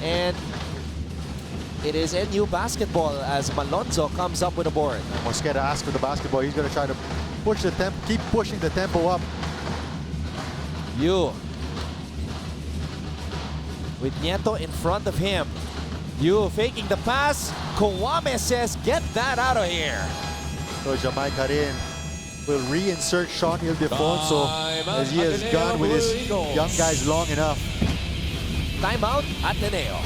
And it is NU basketball as Malonzo comes up with a board. Mosqueda asks for the basketball. He's going to try to push the tempo, keep pushing the tempo up. Yu with Nieto in front of him. Yu faking the pass. Kawame says, get that out of here. So Jamaica rin will reinsert Sean Ildefonso as he has gone with his young guys long enough. Timeout, Ateneo.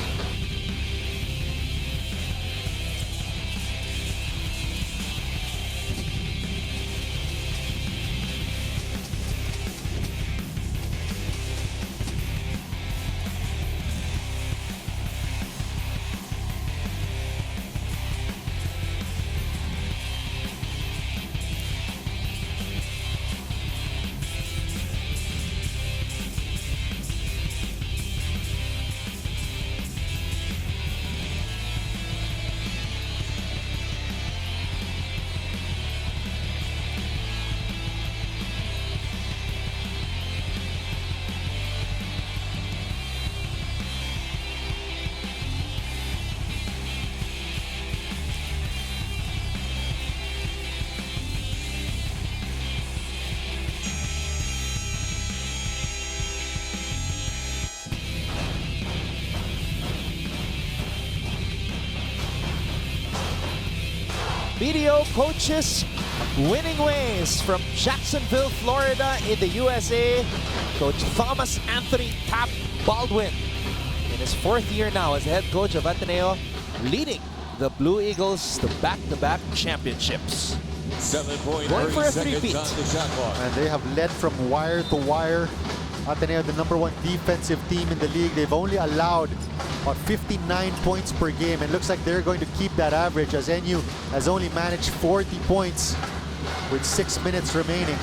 BDO coaches winning ways from Jacksonville, Florida in the USA. Coach Thomas Anthony Tap Baldwin in his 4th year now as head coach of Ateneo, leading the Blue Eagles to back-to-back championships. 7.3 Going for a seconds three-peat. on the shot clock. And they have led from wire to wire. Ateneo, the #1 defensive team in the league. They've only allowed about 59 points per game, and looks like they're going to keep that average as NU has only managed 40 points with 6 minutes remaining.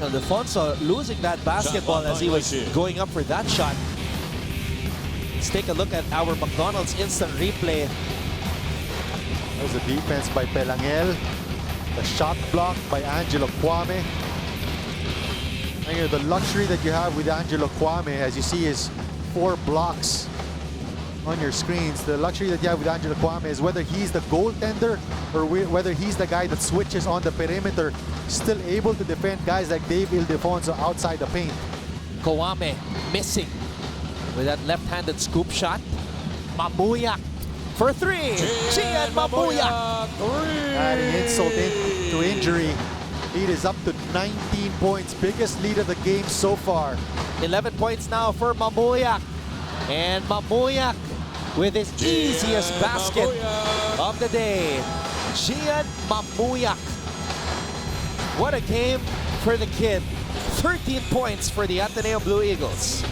Now, Defonso losing that basketball as he was going up for that shot. Let's take a look at our McDonald's instant replay. That was a defense by Pelangel. The shot block by Angelo Kwame. And, you know, the luxury that you have with Angelo Kwame, as you see, is 4 blocks on your screens. The luxury that you have with Angelo Kwame is whether he's the goaltender or whether he's the guy that switches on the perimeter, still able to defend guys like Dave Ildefonso outside the paint. Kwame missing with that left-handed scoop shot. Mabuyak for 3. Gian Mabuyak. Adding insult to injury. Lead is up to 19 points. Biggest lead of the game so far. 11 points now for Mabuyak. And Mabuyak with his easiest basket of the day. Gian Mabuyak. What a game for the kid. 13 points for the Ateneo Blue Eagles.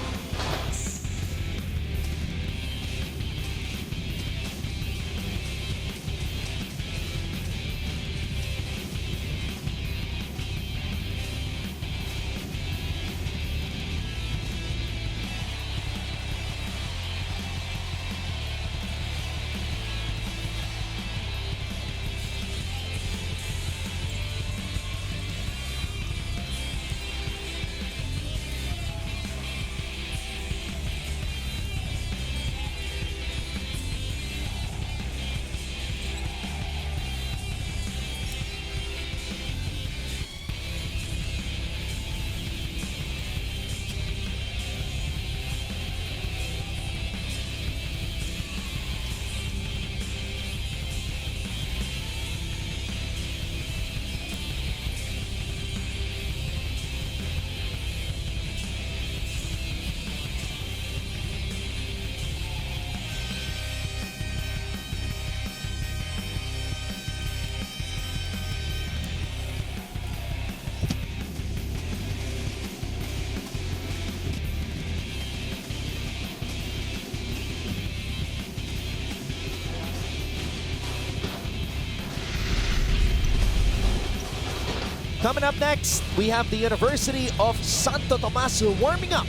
Coming up next, we have the University of Santo Tomas warming up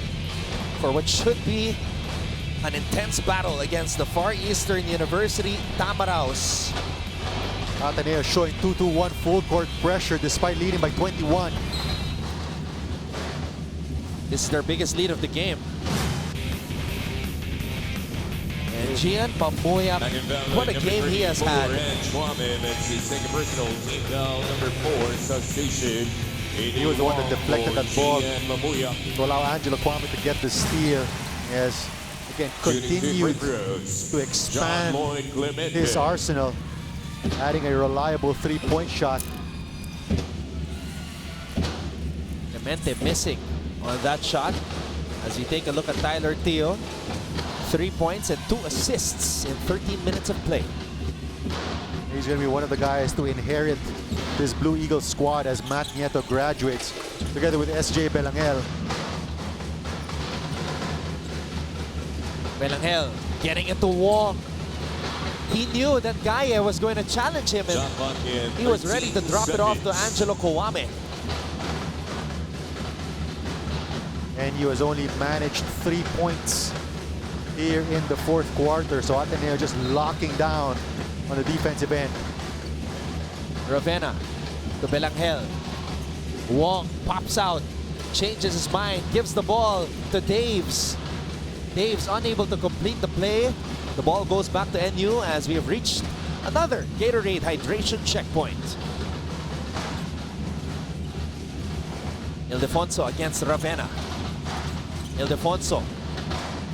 for what should be an intense battle against the Far Eastern University Tamaraos. Ateneo showing 2-2-1 full court pressure despite leading by 21. This is their biggest lead of the game. And Gian Mabuyak, what a game he has had. That's his second personal team foul, number 4, substitution. He was the one that deflected that ball to allow Angelo Kwame to get the steal. Yes, again, continued to expand his arsenal, adding a reliable 3-point shot. Clemente missing on that shot. As you take a look at Tyler Teo, 3 points and 2 assists in 13 minutes of play. He's going to be one of the guys to inherit this Blue Eagles squad as Matt Nieto graduates, together with SJ Belangel. Belangel getting into Wong. He knew that Gaia was going to challenge him, and he was ready to drop it off to Angelo Kwame. And he has only managed 3 points here in the 4th quarter, so Ateneo just locking down on the defensive end. Ravenna to Belangel. Wong pops out, changes his mind, gives the ball to Daves. Daves unable to complete the play. The ball goes back to NU as we have reached another Gatorade hydration checkpoint. Ildefonso against Ravenna. Ildefonso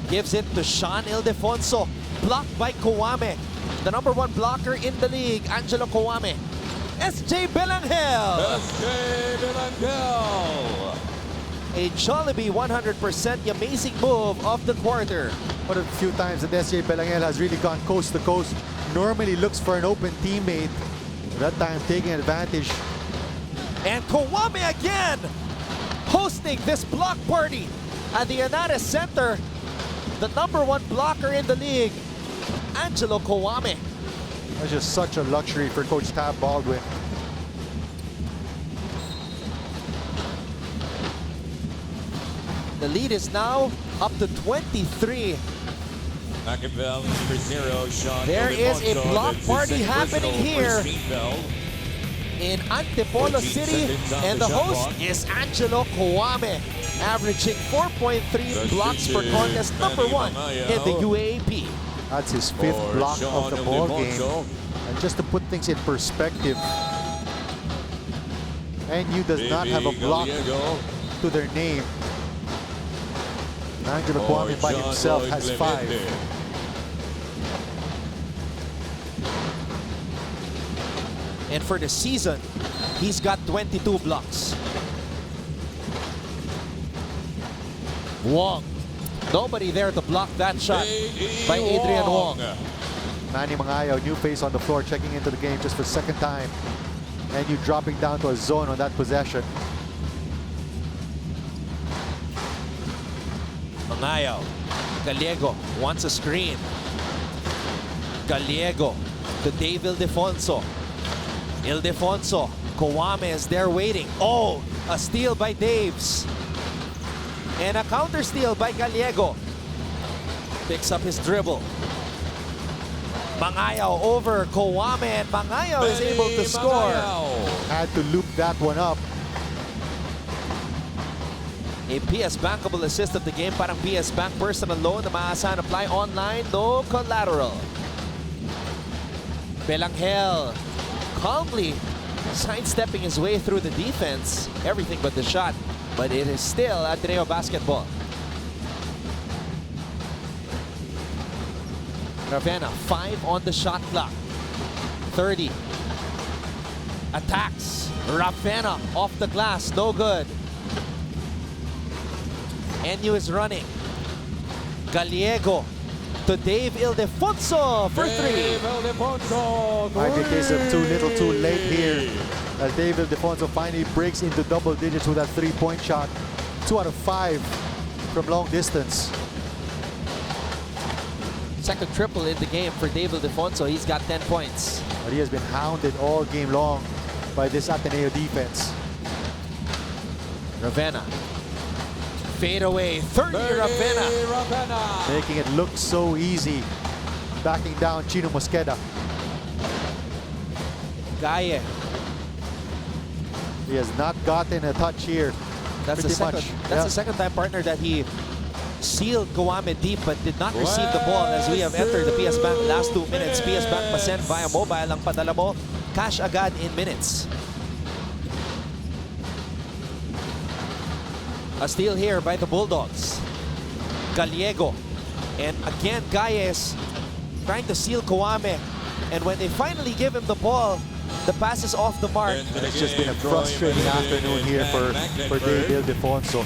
gives it to Sean Ildefonso. Blocked by Kwame. The number 1 blocker in the league, Angelo Kwame. SJ Belangel. SJ Belangel. A Jollibee 100% amazing move of the quarter. One of the few times that SJ Belangel has really gone coast to coast. Normally looks for an open teammate. That time taking advantage. And Kwame again hosting this block party at the Anares Center. The number 1 blocker in the league, Angelo Kwame. That's just such a luxury for Coach Tab Baldwin. The lead is now up to 23. Machiavel, number 0, Sean There is a Ildefonso. block That's his party second happening personal here. first team foul. In Antipolo 14 City, seconds on and the the shot host clock. is Angelo Kawame, averaging 4.3 blocks per contest, number 1 in the UAAP. That's his 5th For block Sean of the ball game. Ildefonso. And just to put things in perspective, NU does not have a block Gallego. to their name. Angelo For Kwame by John himself Lloyd has Clemente. 5. And for the season, he's got 22 blocks. Wong. Nobody there to block that shot by Adrian Wong. Manny Mangayo, new face on the floor, checking into the game just for the second time. And you dropping down to a zone on that possession. Mangayo. Gallego wants a screen. Gallego to Dave Ildefonso. Ildefonso. Kawame is there waiting. Oh, a steal by Daves. And a counter steal by Gallego. Picks up his dribble. Mangayo over Kawame, and Mangayo is able to score. Had to loop that one up. A PS bankable assist of the game, parang PS Bank personal loan na maasahan apply online, no collateral. Belangel calmly sidestepping his way through the defense, everything but the shot, but it is still Ateneo basketball. Ravenna, 5 on the shot clock. 30. Attacks. Ravenna off the glass, no good. NU is running. Gallego to Dave Ildefonso for 3. Dave Ildefonso. I think it's a too little too late here. As Dave Ildefonso finally breaks into double digits with that 3-point shot. 2 out of 5 from long distance. Second triple in the game for Dave Ildefonso. He's got 10 points. But he has been hounded all game long by this Ateneo defense. Ravenna. Fade away. 30 Ravenna. Making it look so easy. Backing down Chino Mosqueda. Gaye. He has not gotten a touch here. That's the Pretty second. much, That's yeah. the second time, partner, that he sealed Kawame deep but did not receive the ball as we have entered the PS Bank last 2 minutes. PS Bank pasend via mobile ang padala mo. Cash agad in minutes. A steal here by the Bulldogs. Gallego. And again, Gayes trying to seal Kawame. And when they finally give him the ball, the pass is off the mark. It's just been a frustrating afternoon here for Dave Ildefonso.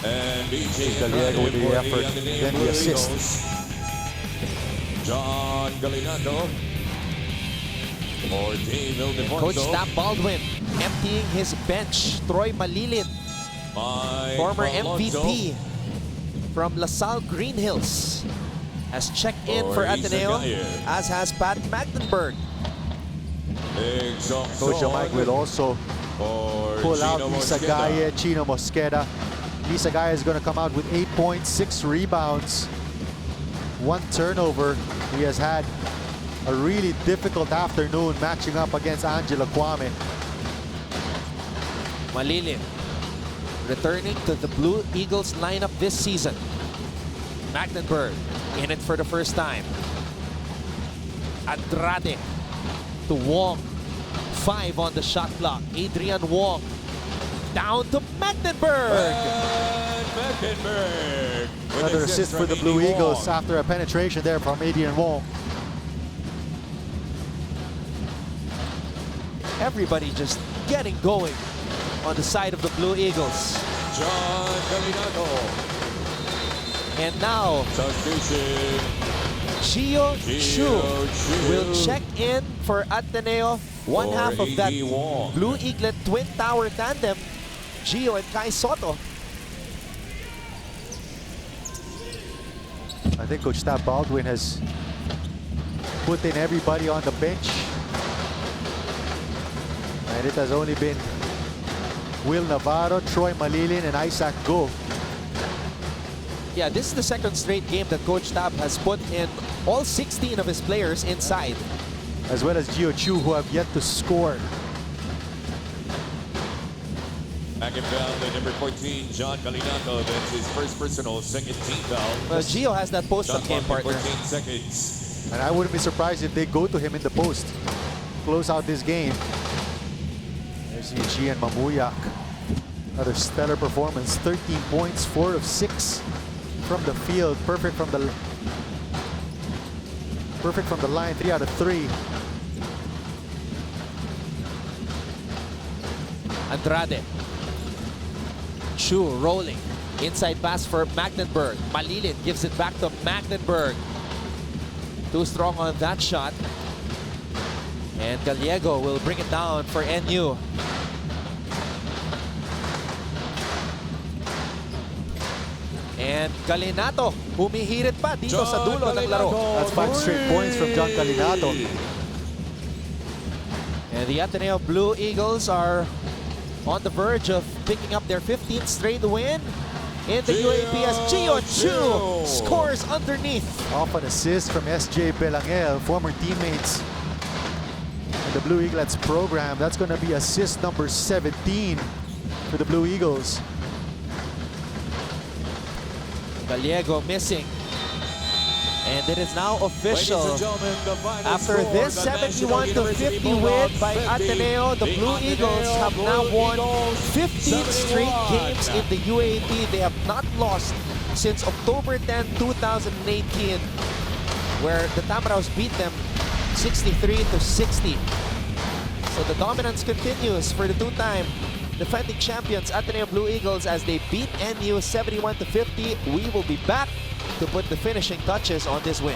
And BJ Gallego with the effort, then the assist. John Gallinado for Dave Ildefonso. Coach Stab Baldwin emptying his bench. Troy Malilin, former MVP from LaSalle Green Hills, has checked in for Ateneo, as has Pat Magdenberg. Coach Mike will also pull out Lisa Gaye, Chino Mosqueda. Lisa Gaye is going to come out with 8 points, 6 rebounds, 1 turnover. He has had a really difficult afternoon matching up against Angela Kwame. Malilin returning to the Blue Eagles lineup this season. Magdenberg in it for the first time. Andrade to Wong. 5 on the shot clock. Adrian Wong down to Magdenberg. Another assist for the Blue Eagles after a penetration there from Adrian Wong. Everybody just getting going on the side of the Blue Eagles. John Gallinado. And now Gio Chu will check in for Ateneo. One half of that Blue Eaglet Twin Tower tandem, Gio and Kai Soto. I think Coach Stab Baldwin has put in everybody on the bench. And it has only been Will Navarro, Troy Malilin, and Isaac Go Yeah, this is the second straight game that Coach Tab has put in all 16 of his players inside. As well as Gio Chu, who have yet to score. Back in foul, the number 14, John Galinato. That's his first personal, second team foul. Well, Gio has that post-up game, partner. 14 seconds. And I wouldn't be surprised if they go to him in the post. Close out this game. There's Gian Mamuyak. Another stellar performance. 13 points, 4 of 6 from the field. Perfect from the line, 3 out of 3. Andrade. Chu rolling. Inside pass for Magdenberg. Malilin gives it back to Magdenberg. Too strong on that shot. And Gallego will bring it down for NU. And Galinato, humihirit pa dito sa dulo ng laro. That's 5 straight points from John Galinato. And the Ateneo Blue Eagles are on the verge of picking up their 15th straight win in the UAAP as Gio Chu scores underneath. Off an assist from SJ Belangel, former teammates in the Blue Eaglets program. That's going to be assist number 17 for the Blue Eagles. Gallego missing. And it is now official. After this 71-50 win by Ateneo, the Blue Eagles have now won 15 straight games in the UAAP. They have not lost since October 10, 2018, where the Tamaraws beat them 63-60. So the dominance continues for the two-time defending champions Ateneo Blue Eagles as they beat NU 71-50. We will be back to put the finishing touches on this win.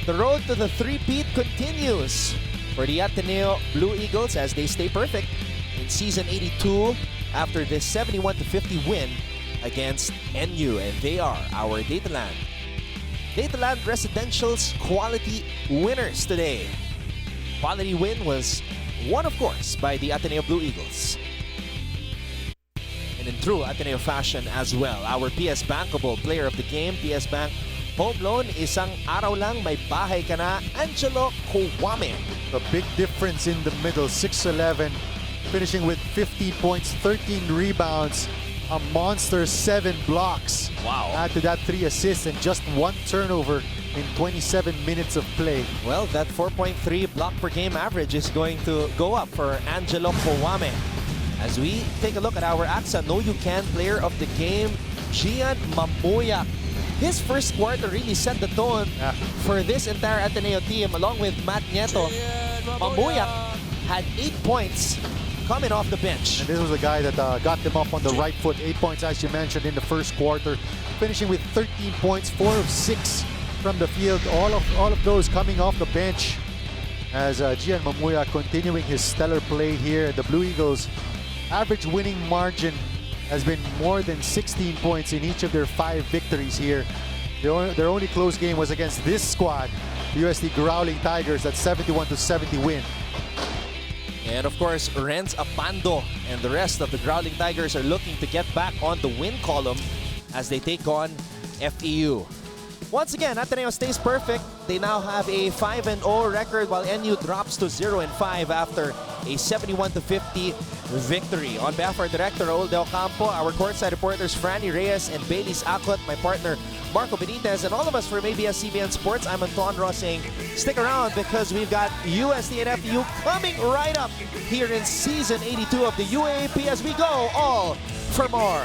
The road to the three-peat continues for the Ateneo Blue Eagles as they stay perfect in Season 82 after this 71-50 win against NU. And they are our Dataland Residential's quality winners today. Quality win was won, of course, by the Ateneo Blue Eagles. And in true Ateneo fashion as well, our PS Bankable player of the game, PS Bank Home Loan, isang araw lang may bahay ka na, Angelo Kowame. A big difference in the middle, 6'11", finishing with 15 points, 13 rebounds, a monster 7 blocks. Wow. Add to that 3 assists and just 1 turnover in 27 minutes of play. Well, that 4.3 block per game average is going to go up for Angelo Kowame. As we take a look at our AXA Know You Can player of the game, Gian Mamuyak. His first quarter really set the tone for this entire Ateneo team along with Matt Nieto. Mamuyak had 8 points coming off the bench. And this was a guy that got them up on the right foot. 8 points, as you mentioned, in the first quarter. Finishing with 13 points, 4 of 6 from the field. All of those coming off the bench. As Gian Mamuyak continuing his stellar play here. The Blue Eagles' average winning margin has been more than 16 points in each of their 5 victories here. Their only close game was against this squad, the USD Growling Tigers, at 71-70 win. And of course, Renz Apando and the rest of the Growling Tigers are looking to get back on the win column as they take on FEU. Once again, Ateneo stays perfect. They now have a 5-0 record while NU drops to 0-5 after a 71-50 victory. On behalf of our director, Raul Del Campo, our courtside reporters Franny Reyes and Baileys Acot, my partner Marco Benitez, and all of us from ABS-CBN Sports, I'm Anton Ross saying stick around because we've got UST and FEU coming right up here in Season 82 of the UAAP as we go all for more.